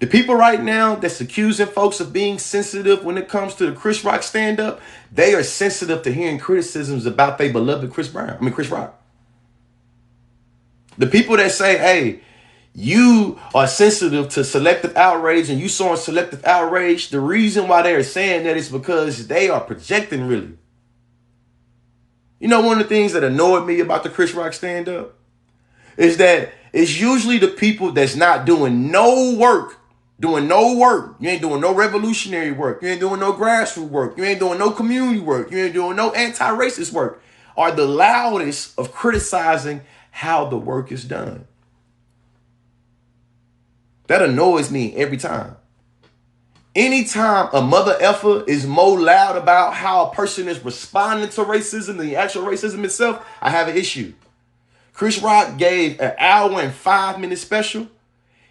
The people right now that's accusing folks of being sensitive when it comes to the Chris Rock stand-up, they are sensitive to hearing criticisms about their beloved Chris Rock. The people that say, hey, you are sensitive to selective outrage and you saw selective outrage, the reason why they are saying that is because they are projecting really. You know, one of the things that annoyed me about the Chris Rock stand-up is that it's usually the people that's not doing no work. You ain't doing no revolutionary work. You ain't doing no grassroots work. You ain't doing no community work. You ain't doing no anti-racist work. Are the loudest of criticizing how the work is done. That annoys me every time. Anytime a mother effer is more loud about how a person is responding to racism than the actual racism itself, I have an issue. Chris Rock gave an hour and 5-minute special.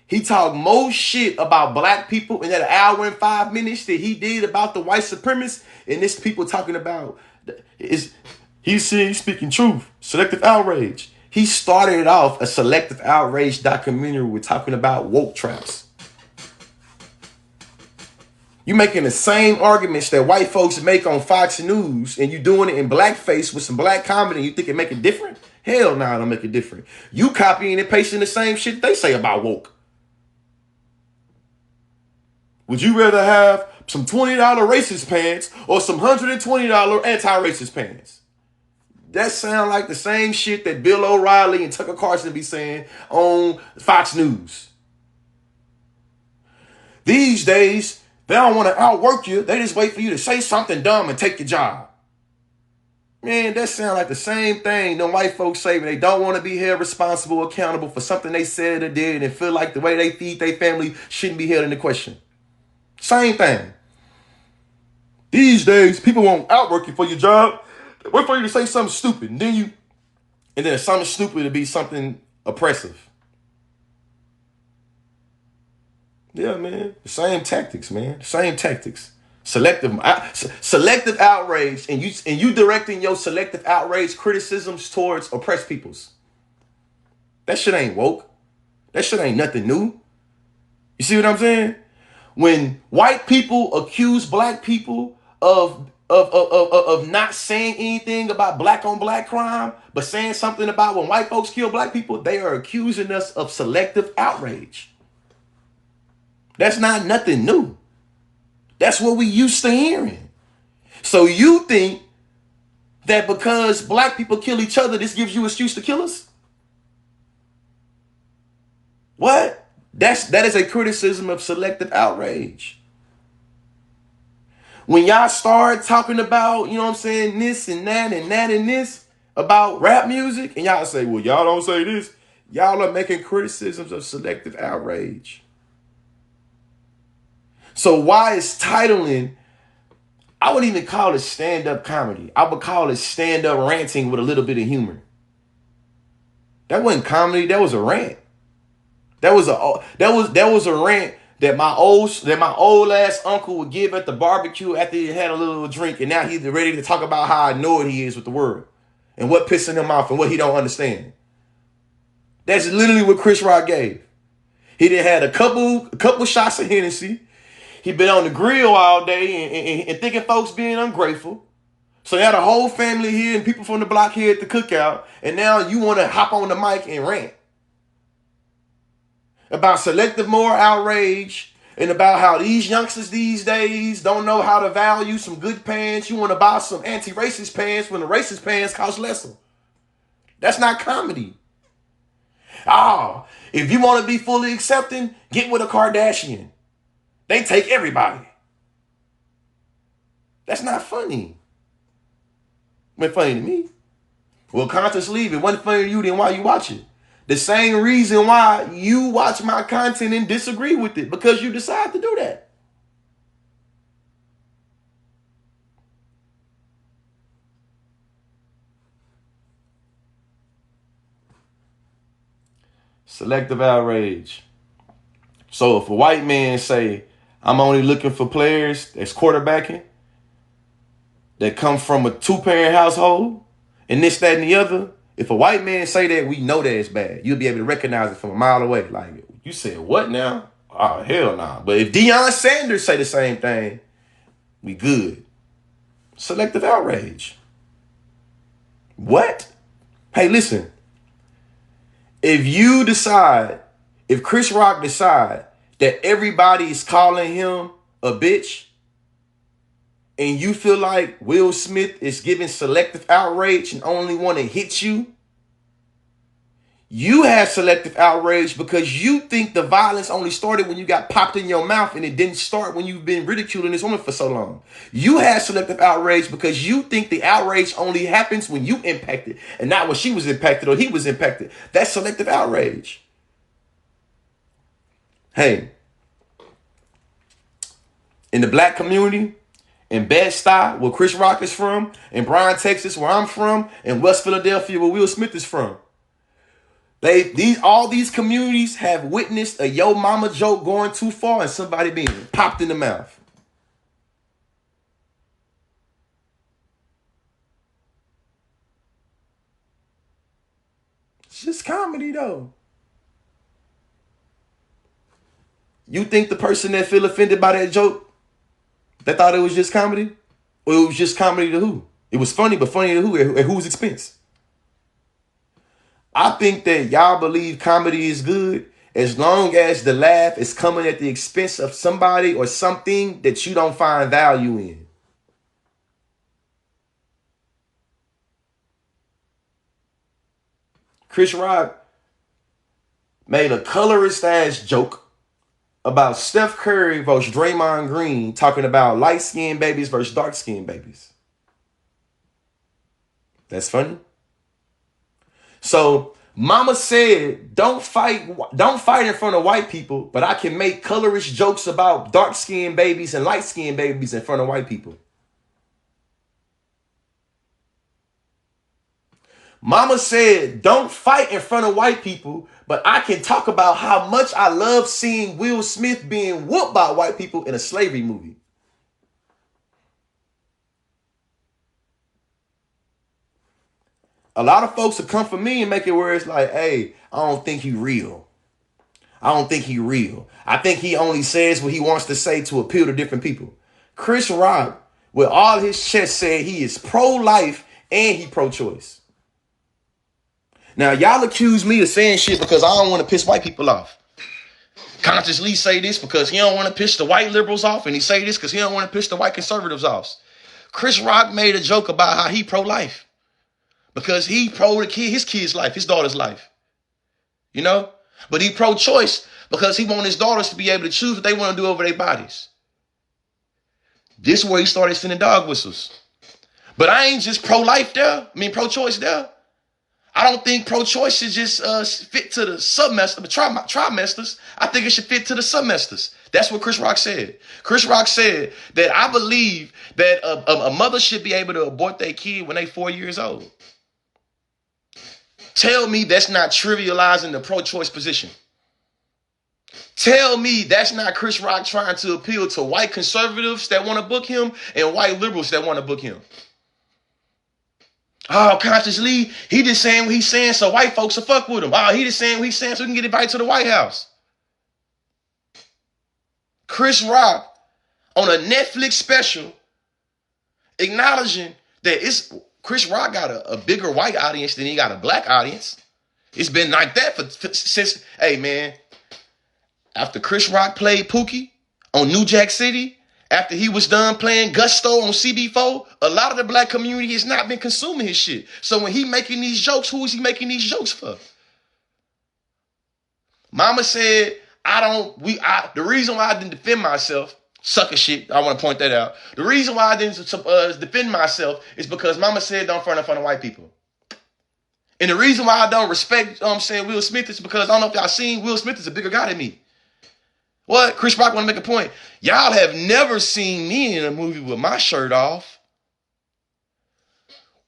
He talked more shit about black people in that hour and 5 minutes that he did about the white supremacists. And this people talking about, he's speaking truth, selective outrage. He started off a selective outrage documentary with talking about woke traps. You making the same arguments that white folks make on Fox News, and you doing it in blackface with some black comedy, and you think it make it different? Hell no, it don't make it different. You copying and pasting the same shit they say about woke. Would you rather have some $20 racist pants or some $120 anti-racist pants? That sound like the same shit that Bill O'Reilly and Tucker Carlson be saying on Fox News. These days, they don't want to outwork you. They just wait for you to say something dumb and take your job. Man, that sound like the same thing them white folks say when they don't want to be held responsible, accountable for something they said or did and feel like the way they feed their family shouldn't be held into question. Same thing. These days, people won't outwork you for your job. They wait for you to say something stupid, and then something stupid to be something oppressive. Yeah, man. The same tactics, man. The same tactics. Selective outrage, and you directing your selective outrage criticisms towards oppressed peoples. That shit ain't woke. That shit ain't nothing new. You see what I'm saying? When white people accuse black people of not saying anything about black on black crime, but saying something about when white folks kill black people, they are accusing us of selective outrage. That's not nothing new. That's what we used to hearing. So you think that because black people kill each other, this gives you an excuse to kill us? What? That is a criticism of selective outrage. When y'all start talking about, you know what I'm saying, this and that and that and this about rap music, and y'all say, well, y'all don't say this, y'all are making criticisms of selective outrage. So why is titling, I wouldn't even call it stand-up comedy. I would call it stand-up ranting with a little bit of humor. That wasn't comedy, that was a rant. That was a rant that my old ass uncle would give at the barbecue after he had a little drink, and now he's ready to talk about how annoyed he is with the world and what pissing him off and what he don't understand. That's literally what Chris Rock gave. He done had a couple shots of Hennessy. He been on the grill all day and thinking folks being ungrateful. So he had a whole family here and people from the block here at the cookout, and now you want to hop on the mic and rant about selective moral outrage and about how these youngsters these days don't know how to value some good pants. You want to buy some anti-racist pants when the racist pants cost lesser. That's not comedy. If you want to be fully accepting, get with a Kardashian. They take everybody. That's not funny. It wasn't funny to me. Well, conscious leave. It wasn't funny to you, then why you watch it? The same reason why you watch my content and disagree with it, because you decide to do that. Selective outrage. So if a white man say, I'm only looking for players that's quarterbacking, that come from a 2-parent household, and this, that, and the other, if a white man say that, we know that it's bad. You'll be able to recognize it from a mile away. Like, you said what now? Oh, hell nah. But if Deion Sanders say the same thing, we good. Selective outrage. What? Hey, listen. If Chris Rock decide that everybody is calling him a bitch, and you feel like Will Smith is giving selective outrage and only want to hit you, you have selective outrage because you think the violence only started when you got popped in your mouth and it didn't start when you've been ridiculing this woman for so long. You have selective outrage because you think the outrage only happens when you impacted and not when she was impacted or he was impacted. That's selective outrage. Hey, in the black community, in Bed-Stuy, where Chris Rock is from, in Bryan, Texas, where I'm from, in West Philadelphia, where Will Smith is from, all these communities have witnessed a yo mama joke going too far and somebody being popped in the mouth. It's just comedy though. You think the person that feel offended by that joke They thought it was just comedy? Or it was just comedy to who? It was funny, but funny to who? At whose expense? I think that y'all believe comedy is good as long as the laugh is coming at the expense of somebody or something that you don't find value in. Chris Rock made a colorist ass joke about Steph Curry versus Draymond Green, talking about light-skinned babies versus dark-skinned babies. That's funny. So mama said, don't fight in front of white people, but I can make colorist jokes about dark-skinned babies and light-skinned babies in front of white people. Mama said, don't fight in front of white people, but I can talk about how much I love seeing Will Smith being whooped by white people in a slavery movie. A lot of folks will come for me and make it where it's like, hey, I don't think he real. I don't think he real. I think he only says what he wants to say to appeal to different people. Chris Rock, with all his chest, said he is pro-life and he pro-choice. Now, y'all accuse me of saying shit because I don't want to piss white people off. Conscious Lee say this because he don't want to piss the white liberals off, and he say this because he don't want to piss the white conservatives off. Chris Rock made a joke about how he pro-life because he pro his kid's life, his daughter's life. You know? But he pro-choice because he want his daughters to be able to choose what they want to do over their bodies. This is where he started sending dog whistles. But I ain't just pro-life there. I mean, pro-choice there. I don't think pro-choice should just fit to the trimesters. I think it should fit to the semesters. That's what Chris Rock said. Chris Rock said that I believe that a mother should be able to abort their kid when they're 4 years old. Tell me that's not trivializing the pro-choice position. Tell me that's not Chris Rock trying to appeal to white conservatives that want to book him and white liberals that want to book him. Oh, Conscious Lee, he just saying what he's saying so white folks will fuck with him. Oh, he just saying what he's saying so he can get invited to the White House. Chris Rock on a Netflix special acknowledging that Chris Rock got a bigger white audience than he got a black audience. It's been like that since, hey man, after Chris Rock played Pookie on New Jack City, after he was done playing Gusto on CB4, a lot of the black community has not been consuming his shit. So when he making these jokes, who is he making these jokes for? Mama said, the reason why I didn't defend myself, sucker shit, I want to point that out. The reason why I didn't defend myself is because mama said don't front in front of white people. And the reason why I don't respect, Will Smith is because I don't know if y'all seen Will Smith is a bigger guy than me. What? Chris Rock want to make a point. Y'all have never seen me in a movie with my shirt off.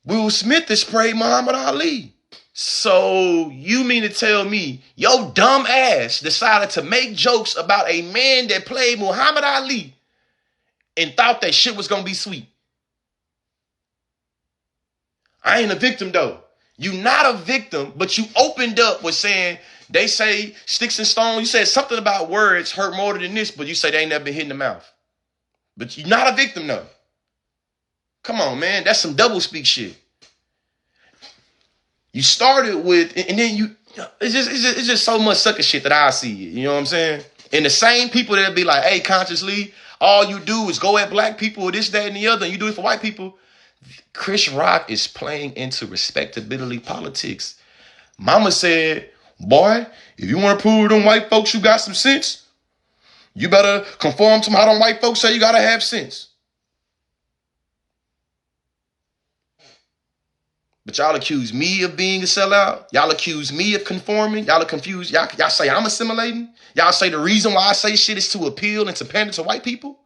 Will Smith has sprayed Muhammad Ali. So you mean to tell me your dumb ass decided to make jokes about a man that played Muhammad Ali and thought that shit was going to be sweet? I ain't a victim though. You not a victim, but you opened up with saying, they say sticks and stones. You said something about words hurt more than this, but you say they ain't never been hit in the mouth. But you're not a victim though. Come on, man. That's some double speak shit. You started with, and then it's just so much sucker shit that I see. You know what I'm saying? And the same people that be like, hey, Conscious Lee, all you do is go at black people or this, that, and the other, and you do it for white people. Chris Rock is playing into respectability politics. Mama said, boy, if you want to prove to them white folks you got some sense, you better conform to how them white folks say you got to have sense. But y'all accuse me of being a sellout. Y'all accuse me of conforming. Y'all are confused. Y'all say I'm assimilating. Y'all say the reason why I say shit is to appeal and to pander to white people.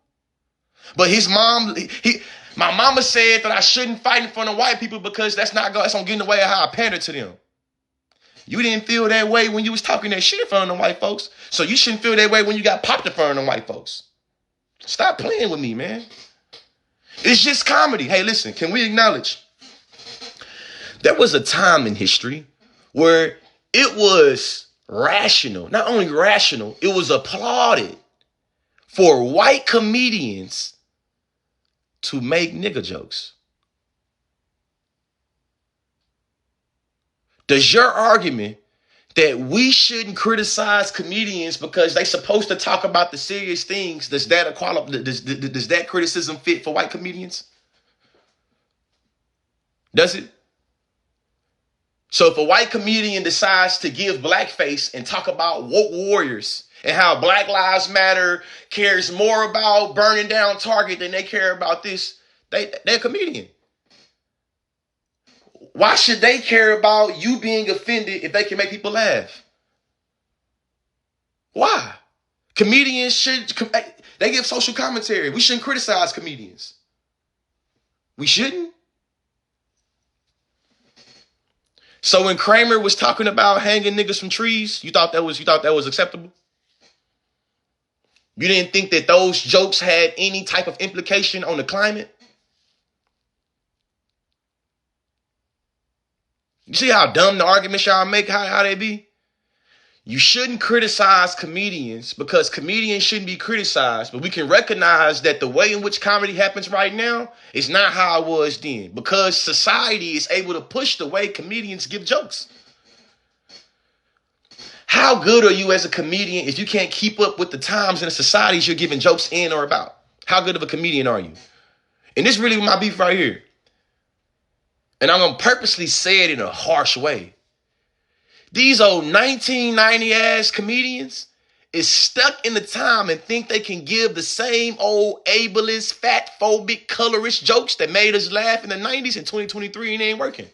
But his mom, my mama said that I shouldn't fight in front of white people because that's gonna get in the way of how I pander to them. You didn't feel that way when you was talking that shit in front of the white folks. So you shouldn't feel that way when you got popped in front of the white folks. Stop playing with me, man. It's just comedy. Hey, listen, can we acknowledge there was a time in history where it was rational, not only rational, it was applauded for white comedians to make nigga jokes. Does your argument that we shouldn't criticize comedians because they supposed to talk about the serious things, does that criticism fit for white comedians? Does it? So if a white comedian decides to give blackface and talk about woke warriors and how Black Lives Matter cares more about burning down Target than they care about this, they're a comedian. Why should they care about you being offended if they can make people laugh? Why? Comedians they give social commentary. We shouldn't criticize comedians. We shouldn't. So when Kramer was talking about hanging niggas from trees, you thought that was acceptable? You didn't think that those jokes had any type of implication on the climate? You see how dumb the arguments y'all make, how they be? You shouldn't criticize comedians because comedians shouldn't be criticized, but we can recognize that the way in which comedy happens right now is not how it was then because society is able to push the way comedians give jokes. How good are you as a comedian if you can't keep up with the times and the societies you're giving jokes in or about? How good of a comedian are you? And this really my beef right here. And I'm going to purposely say it in a harsh way. These old 1990 ass comedians is stuck in the time and think they can give the same old ableist, fat phobic, colorist jokes that made us laugh in the 90s in 2023 and it ain't working.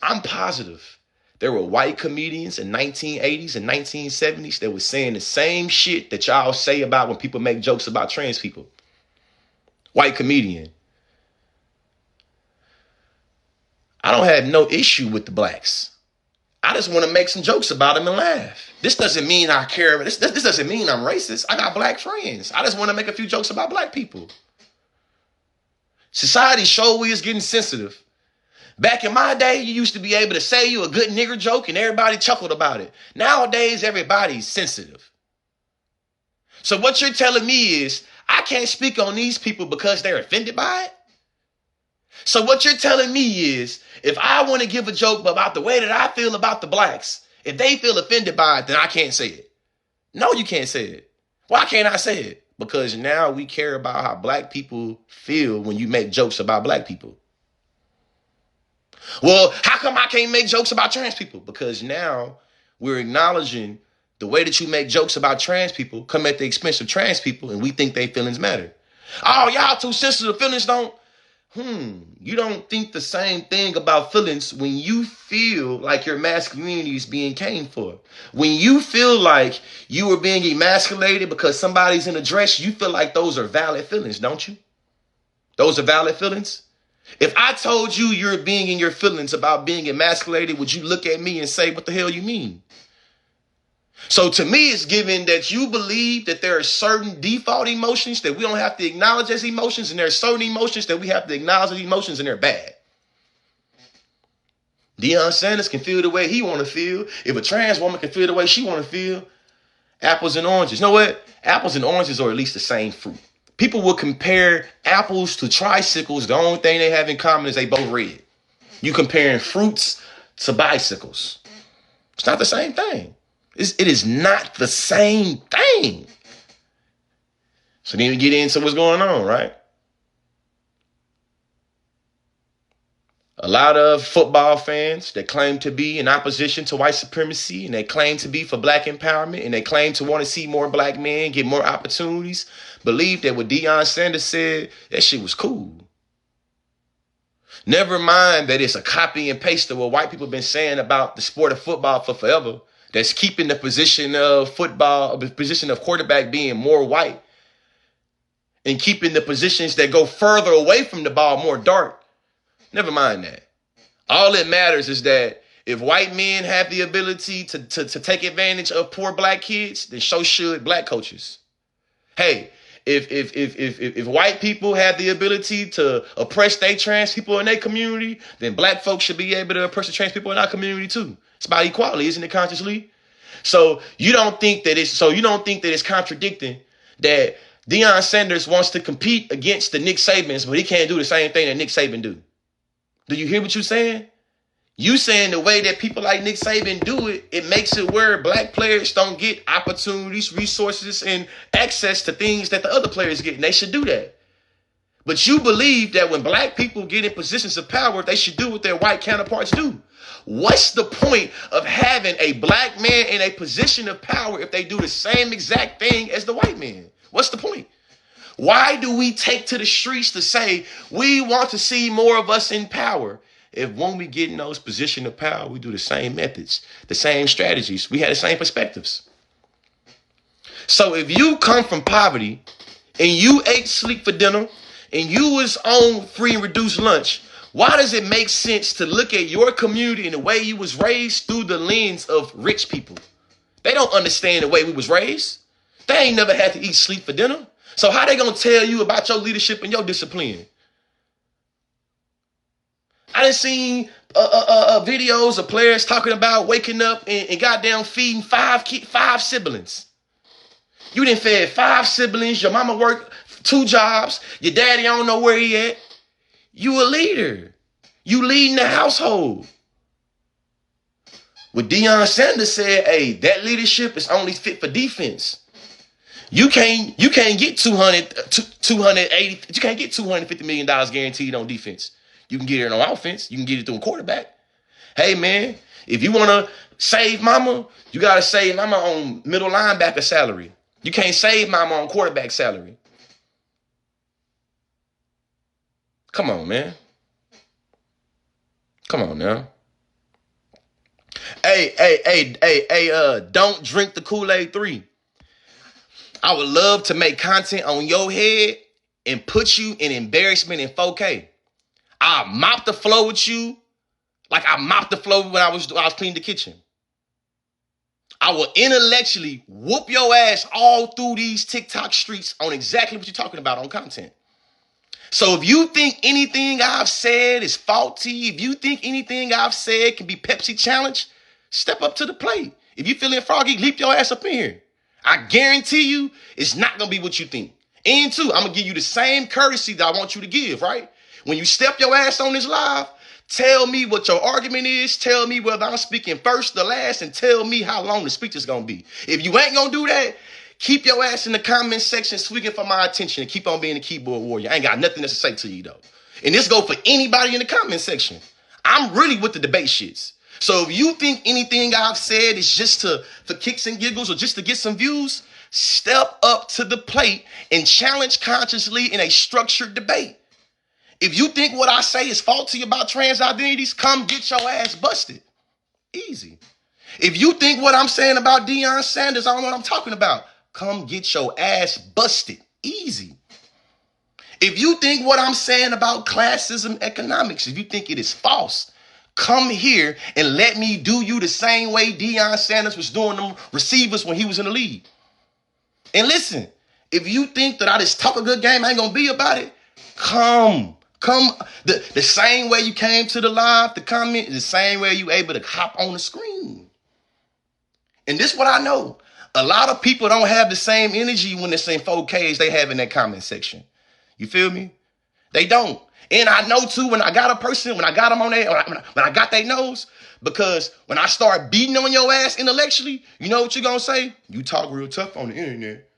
I'm positive there were white comedians in 1980s and 1970s that was saying the same shit that y'all say about when people make jokes about trans people. White comedian. I don't have no issue with the blacks. I just want to make some jokes about them and laugh. This doesn't mean I care. This doesn't mean I'm racist. I got black friends. I just want to make a few jokes about black people. Society sure is getting sensitive. Back in my day, you used to be able to say you a good nigger joke and everybody chuckled about it. Nowadays, everybody's sensitive. So what you're telling me is I can't speak on these people because they're offended by it? So what you're telling me is, if I want to give a joke about the way that I feel about the blacks, if they feel offended by it, then I can't say it. No, you can't say it. Why can't I say it? Because now we care about how black people feel when you make jokes about black people. Well, how come I can't make jokes about trans people? Because now we're acknowledging the way that you make jokes about trans people come at the expense of trans people, and we think their feelings matter. Oh, y'all too sensitive, feelings don't. You don't think the same thing about feelings when you feel like your masculinity is being caned for. When you feel like you are being emasculated because somebody's in a dress, you feel like those are valid feelings, don't you? Those are valid feelings. If I told you you're being in your feelings about being emasculated, would you look at me and say, what the hell you mean? So to me, it's given that you believe that there are certain default emotions that we don't have to acknowledge as emotions, and there are certain emotions that we have to acknowledge as emotions, and they're bad. Deion Sanders can feel the way he want to feel. If a trans woman can feel the way she want to feel, apples and oranges. You know what? Apples and oranges are at least the same fruit. People will compare apples to tricycles. The only thing they have in common is they both red. You comparing fruits to bicycles. It's not the same thing. It is not the same thing. So then we get into what's going on, right? A lot of football fans that claim to be in opposition to white supremacy, and they claim to be for black empowerment, and they claim to want to see more black men get more opportunities, believe that what Deion Sanders said, that shit was cool. Never mind that it's a copy and paste of what white people have been saying about the sport of football for forever. That's keeping the position of football, the position of quarterback being more white, and keeping the positions that go further away from the ball more dark. Never mind that. All that matters is that if white men have the ability to take advantage of poor black kids, then so should black coaches. Hey, if white people have the ability to oppress they trans people in their community, then black folks should be able to oppress the trans people in our community too. It's about equality, isn't it, consciously? So you don't think that it's contradicting that Deion Sanders wants to compete against the Nick Sabans, but he can't do the same thing that Nick Saban do. Do you hear what you're saying? You saying the way that people like Nick Saban do it, it makes it where black players don't get opportunities, resources, and access to things that the other players get, and they should do that. But you believe that when black people get in positions of power, they should do what their white counterparts do. What's the point of having a black man in a position of power if they do the same exact thing as the white man? What's the point? Why do we take to the streets to say we want to see more of us in power if when we get in those positions of power, we do the same methods, the same strategies, we have the same perspectives? So if you come from poverty and you ate sleep for dinner and you was on free and reduced lunch, why does it make sense to look at your community and the way you was raised through the lens of rich people? They don't understand the way we was raised. They ain't never had to eat sleep for dinner. So how they gonna tell you about your leadership and your discipline? I done seen videos of players talking about waking up and goddamn feeding five siblings. You done fed 5 siblings. Your mama worked 2 jobs. Your daddy, I don't know where he at. You a leader. You leading the household. What Deion Sanders said, hey, that leadership is only fit for defense. You can't get 280, you can't get $250 million guaranteed on defense. You can get it on offense. You can get it through a quarterback. Hey, man, if you want to save mama, you got to save mama on middle linebacker salary. You can't save mama on quarterback salary. Come on, man. Come on now. Hey, don't drink the Kool-Aid 3. I would love to make content on your head and put you in embarrassment in 4K. I'll mop the floor with you like I mopped the floor when I was cleaning the kitchen. I will intellectually whoop your ass all through these TikTok streets on exactly what you're talking about on content. So if you think anything I've said is faulty, if you think anything I've said can be Pepsi challenge, step up to the plate. If you feeling froggy, leap your ass up in here. I guarantee you it's not going to be what you think. And two, I'm going to give you the same courtesy that I want you to give, right? When you step your ass on this live, tell me what your argument is. Tell me whether I'm speaking first or last, and tell me how long the speech is going to be. If you ain't going to do that, keep your ass in the comment section swinging for my attention and keep on being a keyboard warrior. I ain't got nothing else to say to you, though. And this go for anybody in the comment section. I'm really with the debate shits. So if you think anything I've said is just for kicks and giggles or just to get some views, step up to the plate and challenge consciously in a structured debate. If you think what I say is faulty about trans identities, come get your ass busted. Easy. If you think what I'm saying about Deion Sanders, I don't know what I'm talking about, come get your ass busted. Easy. If you think what I'm saying about classism economics, if you think it is false, come here and let me do you the same way Deion Sanders was doing them receivers when he was in the league. And listen, if you think that I just talk a good game, I ain't gonna be about it, come. The same way you came to the live, the comment, the same way you able to hop on the screen. And this is what I know. A lot of people don't have the same energy when it's in 4K as they have in that comment section. You feel me? They don't. And I know too, when I got a person, when I got them on there, when I got their nose, because when I start beating on your ass intellectually, you know what you're going to say? You talk real tough on the internet.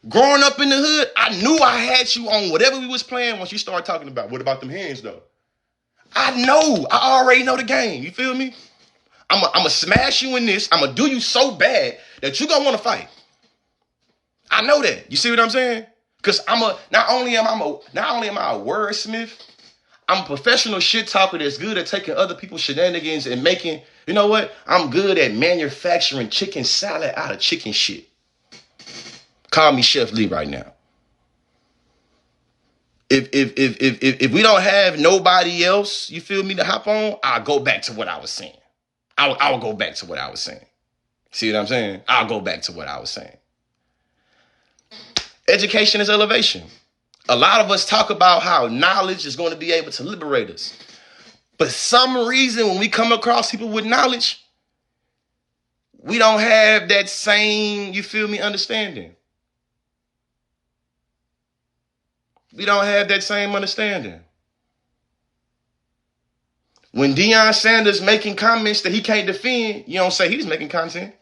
Growing up in the hood, I knew I had you on whatever we was playing once you started talking about, what about them hands though? I already know the game. You feel me? I'm going to smash you in this. I'm going to do you so bad that you're going to want to fight. I know that. You see what I'm saying? Because not only am I a wordsmith, I'm a professional shit talker that's good at taking other people's shenanigans and making, you know what? I'm good at manufacturing chicken salad out of chicken shit. Call me Chef Lee right now. If we don't have nobody else, you feel me, to hop on, I'll go back to what I was saying. I'll go back to what I was saying. See what I'm saying? I'll go back to what I was saying. Education is elevation. A lot of us talk about how knowledge is going to be able to liberate us. But some reason when we come across people with knowledge, we don't have that same, you feel me, understanding. We don't have that same understanding. When Deion Sanders making comments that he can't defend, you don't say he's making content.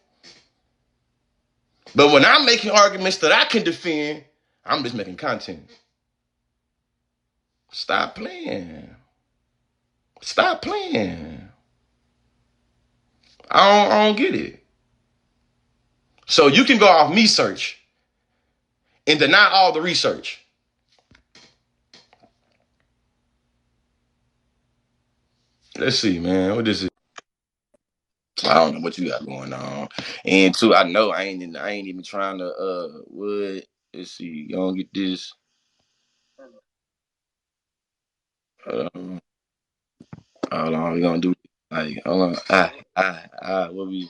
But when I'm making arguments that I can defend, I'm just making content. Stop playing. Stop playing. I don't get it. So you can go off me search and deny all the research. Let's see, man. What is it? I don't know what you got going on. And two, I know I ain't even trying to what let's see, you gonna get this. Um, hold on, we gonna do like hold on. What we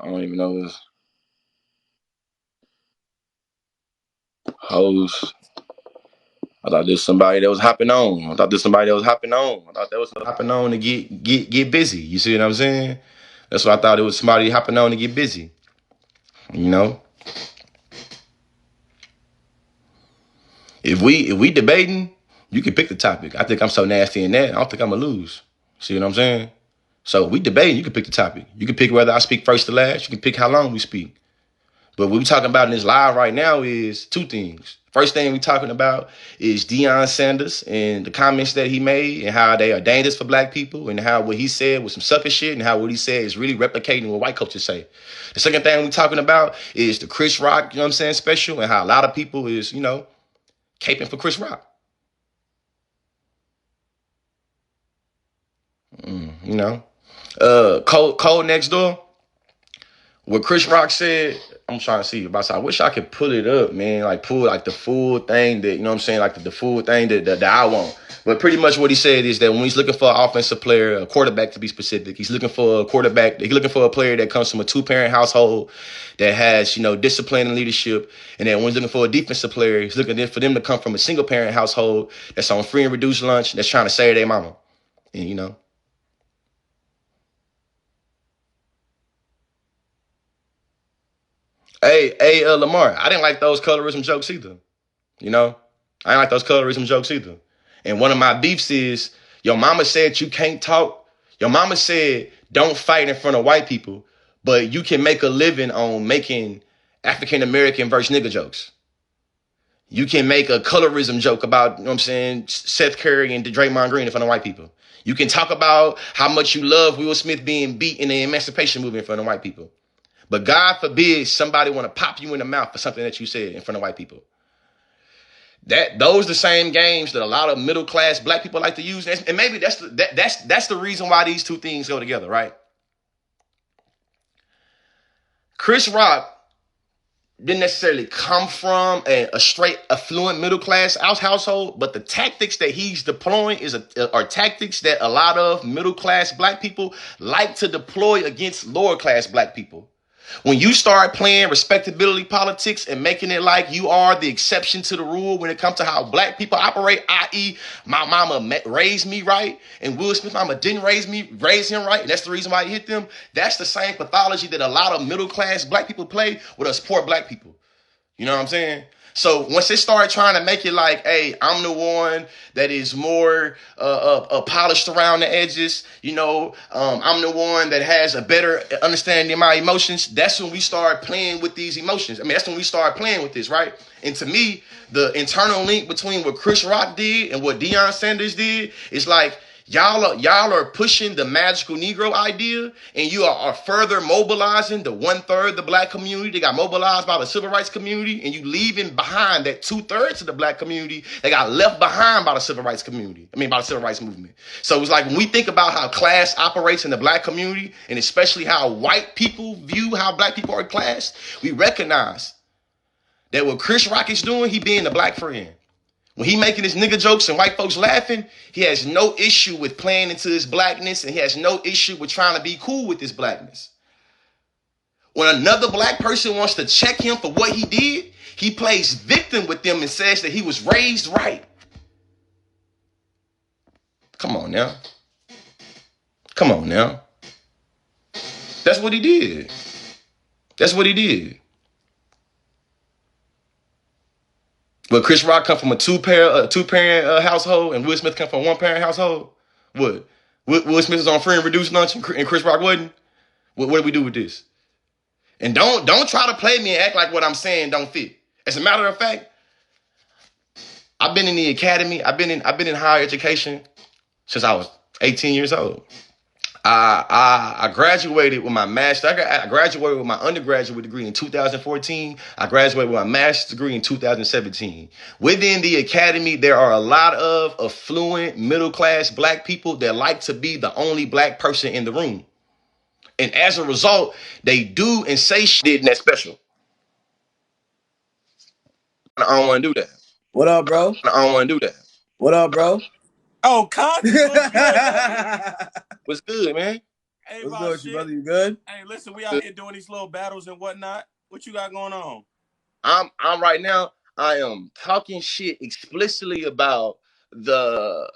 I don't even know this host. I thought there's somebody that was hopping on. I thought there was somebody that was hopping on. I thought that was hopping on to get busy. You see what I'm saying? That's what I thought it was somebody hopping on to get busy. You know? If we debating, you can pick the topic. I think I'm so nasty in that, I don't think I'm gonna lose. See what I'm saying? So we debating, you can pick the topic. You can pick whether I speak first to last. You can pick how long we speak. But what we're talking about in this live right now is two things. First thing we're talking about is Deion Sanders and the comments that he made and how they are dangerous for black people and how what he said was some sucker shit and how what he said is really replicating what white coaches say. The second thing we're talking about is the Chris Rock, you know what I'm saying, special and how a lot of people is, caping for Chris Rock. Cole next door. What Chris Rock said, I'm trying to see about. I wish I could pull it up, man. Like pull like the full thing that you know what I'm saying, like the full thing that I want. But pretty much what he said is that when he's looking for an offensive player, a quarterback to be specific, he's looking for a quarterback. He's looking for a player that comes from a 2-parent household that has discipline and leadership. And then when he's looking for a defensive player, he's looking for them to come from a single-parent household that's on free and reduced lunch, that's trying to save their mama. And Hey, Lamar, I didn't like those colorism jokes either. You know, I didn't like those colorism jokes either. And one of my beefs is your mama said you can't talk. Your mama said don't fight in front of white people, but you can make a living on making African American versus nigga jokes. You can make a colorism joke about, you know what I'm saying, Seth Curry and Draymond Green in front of white people. You can talk about how much you love Will Smith being beat in the Emancipation Movement in front of white people. But God forbid somebody want to pop you in the mouth for something that you said in front of white people. Those the same games that a lot of middle class black people like to use, and maybe that's the reason why these two things go together, right? Chris Rock didn't necessarily come from a straight affluent middle class household, but the tactics that he's deploying are tactics that a lot of middle class black people like to deploy against lower class black people. When you start playing respectability politics and making it like you are the exception to the rule when it comes to how black people operate, i.e., my mama raised me right and Will Smith's mama didn't raise him right, and that's the reason why he hit them. That's the same pathology that a lot of middle class black people play with us poor black people. You know what I'm saying? So once they start trying to make it like, hey, I'm the one that is more polished around the edges, I'm the one that has a better understanding of my emotions, that's when we start playing with these emotions. That's when we start playing with this, right? And to me, the internal link between what Chris Rock did and what Deion Sanders did is like, y'all are pushing the magical Negro idea, and you are further mobilizing the 1/3 of the black community that got mobilized by the civil rights community, and you leaving behind that 2/3 of the black community that got left behind by the civil rights community. By the civil rights movement. So it's like when we think about how class operates in the black community, and especially how white people view how black people are classed, we recognize that what Chris Rock is doing, he being the black friend. When he making his nigga jokes and white folks laughing, he has no issue with playing into his blackness, and he has no issue with trying to be cool with his blackness. When another black person wants to check him for what he did, he plays victim with them and says that he was raised right. Come on now. That's what he did. But Chris Rock come from a two-parent household, and Will Smith come from a one-parent household. What? Will Smith is on free and reduced lunch, and Chris Rock wasn't. What do we do with this? And don't try to play me and act like what I'm saying don't fit. As a matter of fact, I've been in the academy. I've been in higher education since I was 18 years old. I graduated with my master's. I graduated with my undergraduate degree in 2014. I graduated with my master's degree in 2017. Within the academy, there are a lot of affluent, middle-class black people that like to be the only black person in the room. And as a result, they do and say shit in that special. I don't want to do that. What up, bro? I don't want to do that. What up, bro? Oh, Conscious, what's good, man? What's good, man? Hey, What's about good with shit. you, brother? You good? Hey, listen, we out here doing these little battles and whatnot. What you got going on? I'm right now. I am talking shit explicitly about the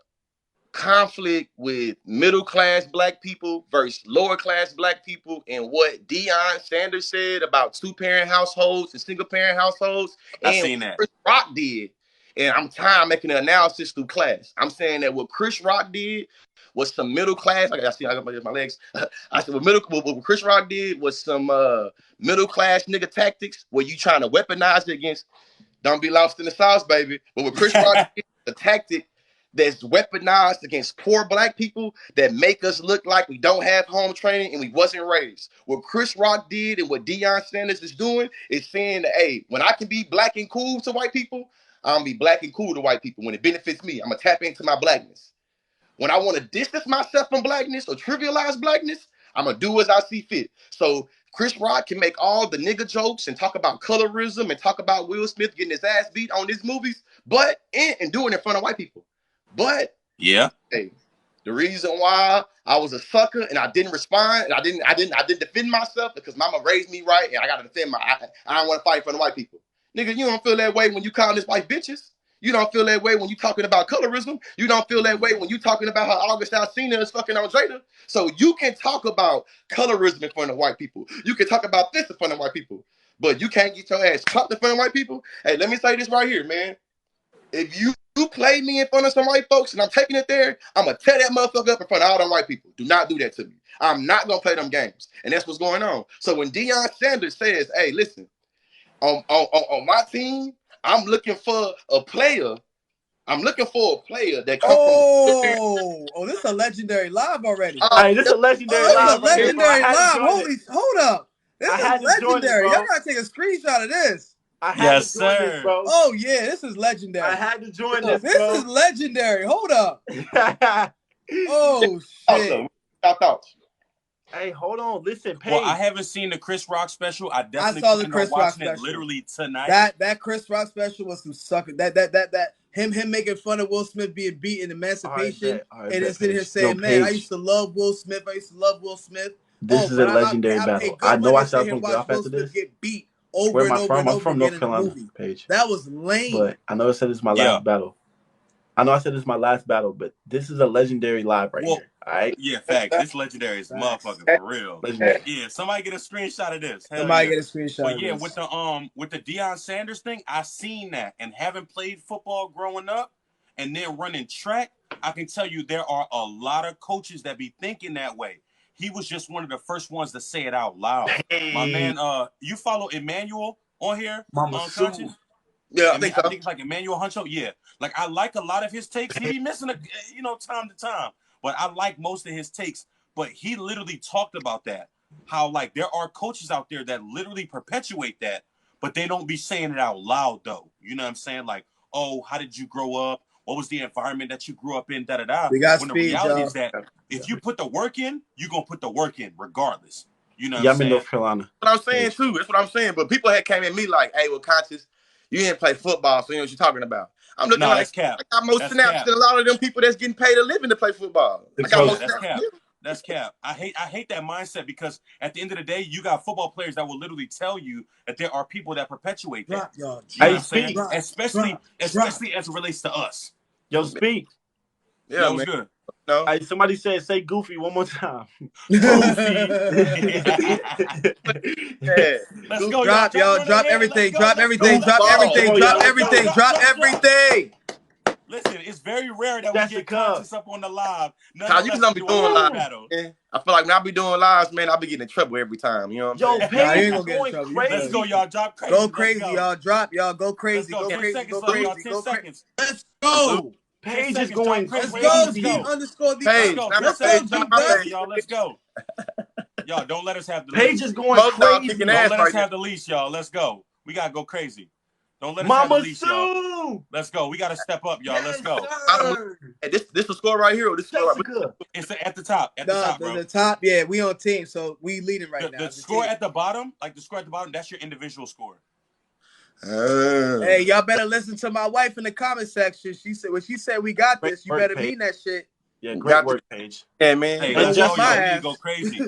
conflict with middle class black people versus lower class black people, and what Deion Sanders said about two-parent households and single-parent households, I and seen that. Chris Rock did. And I'm tired of making an analysis through class. I'm saying that what Chris Rock did was some middle class. I got my legs. I said what Chris Rock did was some middle class nigga tactics where you trying to weaponize it against. Don't be lost in the sauce, baby. But what Chris Rock did, the tactic that's weaponized against poor black people that make us look like we don't have home training and we wasn't raised. What Chris Rock did and what Deion Sanders is doing is saying that, hey, when I can be black and cool to white people, I'm gonna be black and cool to white people. When it benefits me, I'm gonna tap into my blackness. When I want to distance myself from blackness or trivialize blackness, I'm gonna do as I see fit. So Chris Rock can make all the nigga jokes and talk about colorism and talk about Will Smith getting his ass beat on his movies, but and do it in front of white people. But yeah, hey, the reason why I was a sucker and I didn't respond and I didn't defend myself because mama raised me right and I gotta defend I don't want to fight in front of white people. Nigga, you don't feel that way when you calling this white bitches. You don't feel that way when you talking about colorism. You don't feel that way when you talking about how August Alsina is fucking on Jada. So you can talk about colorism in front of white people. You can talk about this in front of white people. But you can't get your ass chopped in front of white people. Hey, let me say this right here, man. If you play me in front of some white folks and I'm taking it there, I'm going to tear that motherfucker up in front of all them white people. Do not do that to me. I'm not going to play them games. And that's what's going on. So when Deion Sanders says, hey, listen, on my team, I'm looking for a player. I'm looking for a player that comes from. This is a legendary live already. Hey, this is a legendary live. This is a legendary live. Hold up. This is legendary. Y'all gotta take a screenshot of this. I had to join this, bro. Oh yeah, this is legendary. I had to join this, bro. This is legendary. Hold up. Oh shit. Hey, hold on. Listen, Paige. Well, I haven't seen the Chris Rock special. I definitely saw the Chris Rock special. It literally tonight. That Chris Rock special was some sucker. That him making fun of Will Smith being beat in Emancipation, and then sitting here saying, "Man, I used to love Will Smith. This is a legendary battle. I know I shall go off after this. Get beat over and over and over. I'm from North Carolina, Paige. That was lame. But I know I said this is my last battle. But this is a legendary live right here. All right. Yeah, facts. This legendary is motherfucking for real. Legendary. Yeah, somebody get a screenshot of this. Get a screenshot. But yeah, with the Deion Sanders thing, I seen that, and having played football growing up, and then running track, I can tell you there are a lot of coaches that be thinking that way. He was just one of the first ones to say it out loud. Hey. My man, you follow Emmanuel on here? Conscious? Yeah, I think it's like Emmanuel Huncho. Yeah, like I like a lot of his takes. He be missing time to time, but I like most of his takes. But he literally talked about that, how like there are coaches out there that literally perpetuate that, but they don't be saying it out loud though. You know what I'm saying? Like, oh, how did you grow up? What was the environment that you grew up in? Da da da. When the reality is that if you put the work in, you're gonna put the work in regardless. You know what I'm saying? I'm in North Carolina. That's what I'm saying too. That's what I'm saying. But people had came at me like, hey, well, Conscious, you didn't play football, so you know what you're talking about. I'm looking like I got more snaps than a lot of them people that's getting paid a living to play football. I got more snaps. That's cap. I hate that mindset because at the end of the day, you got football players that will literally tell you that there are people that perpetuate that. You know what I'm saying? Especially as it relates to us. Yo, speak. Yeah, what's good? No. Hey, somebody said say Goofy one more time. Goofy. Let's go, drop, y'all. Drop everything. Drop everything. Drop everything. Drop everything. Drop everything. Listen, it's very rare that we get conscious up on the live. Kyle, you cannot be doing live. Man. I feel like when I be doing lives, man, I'll be getting in trouble every time. You know what I'm saying? Nah, you ain't gonna get in trouble. Let's go, y'all. Drop crazy. Go crazy, y'all. Drop, y'all. Go crazy. Go crazy. 10 seconds, y'all. 10 seconds. Let's go. Paige is going crazy. Let's go. _the Paige. Let's go, y'all. Let's go. Y'all, don't let us have the Paige is going crazy. Don't let us have the leash, y'all. Let's go. We gotta go crazy. Don't let us have the leash, y'all. Let's go. We gotta step up, y'all. Let's go. Hey, this the score right here, or this score right? It's at the top. At the top, bro. The top, yeah. We on team, so we leading right now. The score at the bottom, that's your individual score. Hey, y'all better listen to my wife in the comment section. She said when she said we got this, you better mean that shit. Yeah, great work, Paige. Yeah, man. Hey, let's go crazy.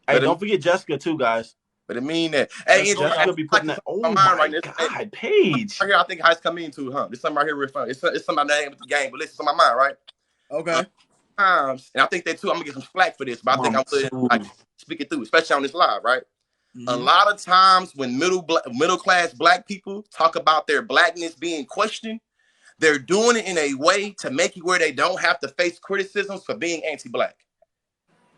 Hey, don't forget Jessica too, guys. But it mean that. Hey, Jessica be putting that. Oh my God, Paige. Right here, I think Heights come into, huh? This something right here real fun. It's something that ain't with the game, but listen, it's on my mind, right? Okay. And I think that too. I'm gonna get some slack for this, but I think I'm good. Like, speak it through, especially on this live, right? A lot of times when middle class black people talk about their blackness being questioned, they're doing it in a way to make it where they don't have to face criticisms for being anti-black.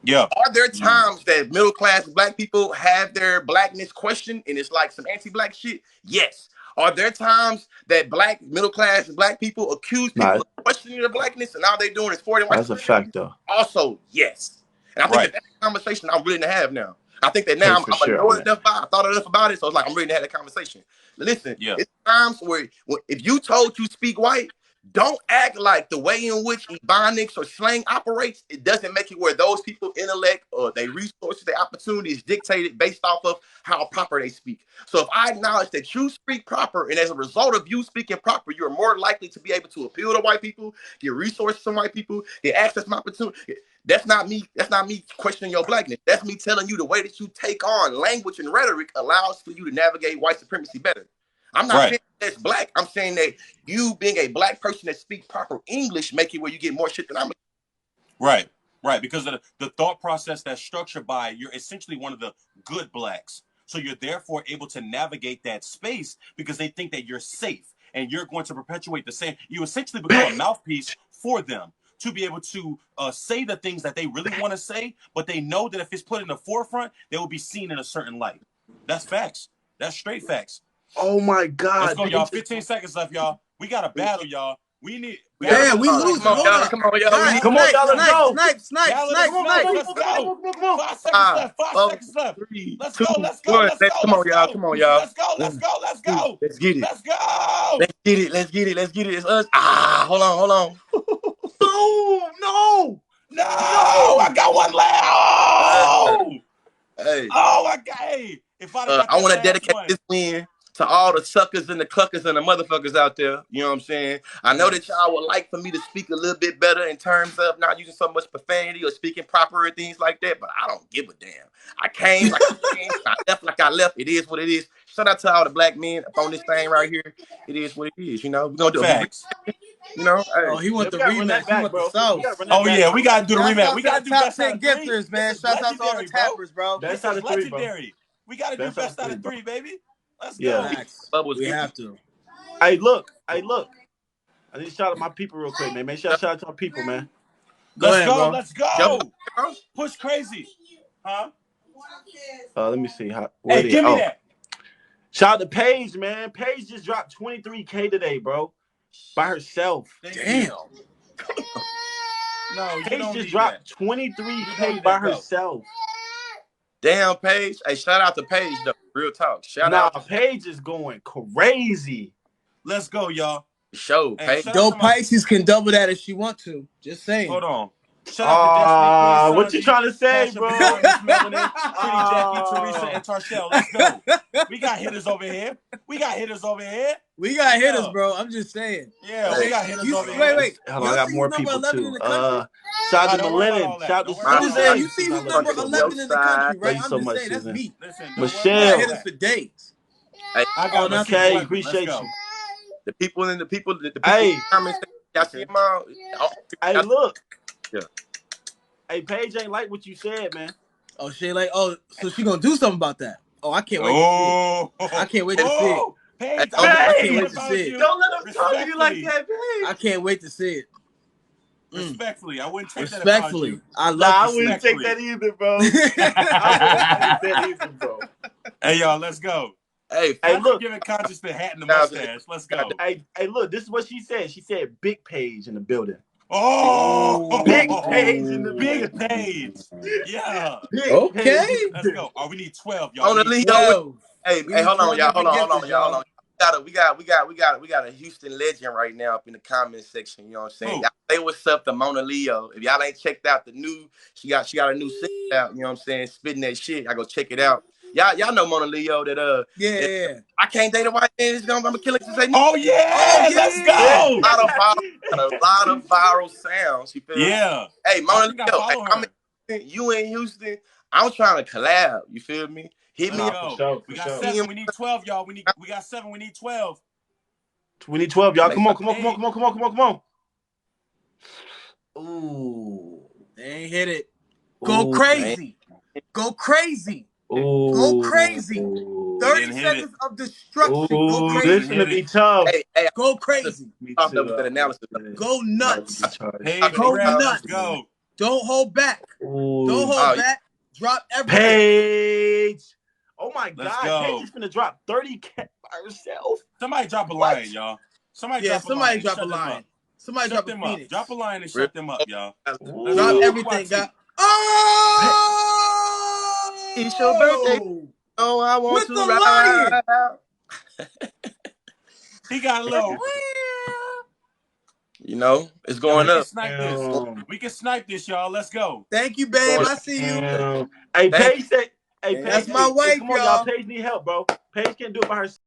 Yeah. Are there times that middle class black people have their blackness questioned and it's like some anti-black shit? Yes. Are there times that middle class black people accuse people of questioning their blackness and all they're doing is for them? That's a fact, though. Also, yes. And I think that's a conversation I'm willing to have now. I think that now I'm annoyed enough about it. I thought enough about it, so it's like I'm ready to have that conversation. Listen, it's times where if you told you speak white, don't act like the way in which Ebonics or slang operates, it doesn't make it where those people intellect or their resources, their opportunities dictated based off of how proper they speak. So if I acknowledge that you speak proper, and as a result of you speaking proper, you're more likely to be able to appeal to white people, get resources from white people, get access to my opportunity. That's not me. That's not me questioning your blackness. That's me telling you the way that you take on language and rhetoric allows for you to navigate white supremacy better. I'm not saying that's black. I'm saying that you being a black person that speaks proper English make it where you get more shit than I'm. Right. Because of the thought process that's structured by you're essentially one of the good blacks. So you're therefore able to navigate that space because they think that you're safe and you're going to perpetuate the same. You essentially become a mouthpiece for them to be able to say the things that they really want to say, but they know that if it's put in the forefront, they will be seen in a certain light. That's facts. That's straight facts. Oh my God! Let's go, y'all. 15 seconds left, y'all. We got a battle, y'all. We need. Damn, we losing. Hold on. Come on, y'all. Come on, y'all. Let's go. Snipe. Let's go. 5 seconds left. 5 seconds left. Let's go. Come on, y'all. Come on, y'all. Let's go. Let's get it. Let's go. Let's get it. It's us. Hold on. No. I got one left. Hey. Oh my God. Hey. I want to dedicate this win to all the suckers and the cluckers and the motherfuckers out there. You know what I'm saying? I know that y'all would like for me to speak a little bit better in terms of not using so much profanity or speaking proper and things like that, but I don't give a damn. I came like I came, I left like I left. It is what it is. Shout out to all the black men up on this thing right here. It is what it is. You know, we're going to do facts. You know, oh, he want the rematch. He want the sauce. Oh yeah, we gotta do the rematch. We gotta do top 10 gifters, man. Shout out to all the tappers, bro. Best out of 3, bro. We gotta do best out of 3, baby. Let's go. We have to. Hey, look. I need to shout out my people real quick, man. Make sure I shout out to my people, man. Let's go. Push crazy. Huh? Let me see. Hey, give me that. Shout out to Paige, man. Paige just dropped 23K today, bro. By herself. Damn. No, Paige just dropped 23K by herself. Damn, Paige. Hey, shout out to Paige, though. Real talk. Shout out. Paige is going crazy. Let's go, y'all. Show, Paige. Dope Pisces can double that if she want to. Just saying. Hold on. Shout out to Destiny Queen, what you trying to say, bro? Pretty Jackie, Teresa, and Tarshell. Let's go. We got hitters over here. We got hitters, bro. I'm just saying. Yeah, we got hitters over here. Wait. Hold on, I got more people too. Shout out to Melinda. Shout out to Susan. You see who's number 11 in the country, right? I'm just saying, that's me. Listen, Michelle. Hitters for days. I got okay, appreciate you. The people in the hey, comments, y'all see them all. Hey, look. Yeah. Hey, Paige ain't like what you said, man. Oh, she ain't like. Oh, so she gonna do something about that? Oh, I can't wait to see it. I can't wait to see it. Paige, I can't wait to see it. Don't let him talk to you like that, Paige. I can't wait to see it. Respectfully, I wouldn't take that. Respectfully, I wouldn't take that either, bro. I wouldn't take that either, bro. Hey, y'all, let's go. Hey, look, giving Conscious the hat and the mustache. Let's go. Hey, look, this is what she said. She said, "Big Paige in the building." Oh, Big Paige in the Big Paige. Yeah. Okay. Let's go. Oh, we need 12, y'all. On the Leo. 12. Hey, hold on, y'all. Hold on. We got a Houston legend right now up in the comment section. You know what I'm saying? Y'all say what's up to Mona Leo. If y'all ain't checked out the new, she got a new single out. You know what I'm saying? Spitting that shit. I go check it out. Y'all know Mona Leo that Yeah. I can't date a white man. I'm gonna kill it to say no. Oh yeah, let's go. A lot of viral sounds. You feel me? Yeah. Hey, Mona Leo. You in Houston? I'm trying to collab. You feel me? Hit me up. We got 7. We need 12, y'all. We got 7. We need 12. We need 12, y'all. Come on. Ooh. They ain't hit it. Go crazy. Go crazy. Go crazy. 30 seconds of destruction. Go crazy. This is gonna be tough. Hey, go crazy. Go nuts. Go nuts. Go. Don't hold back. Don't hold back. Drop everything. Paige. Oh my Let's God. go. Paige is gonna drop 30K by herself. Somebody drop a line, y'all. Somebody drop a line. Somebody drop them a up. Phoenix. Drop a line and shut them up, y'all. Drop everything, guys. Oh! It's your birthday. Oh, I want With to the ride. He got a little. You know, it's going up. We can snipe this, y'all. Let's go. Thank you, babe. I see you. Hey, Paige said. Hey, Paige, that's my wife, come on, y'all. Paige need help, bro. Paige can't do it by herself.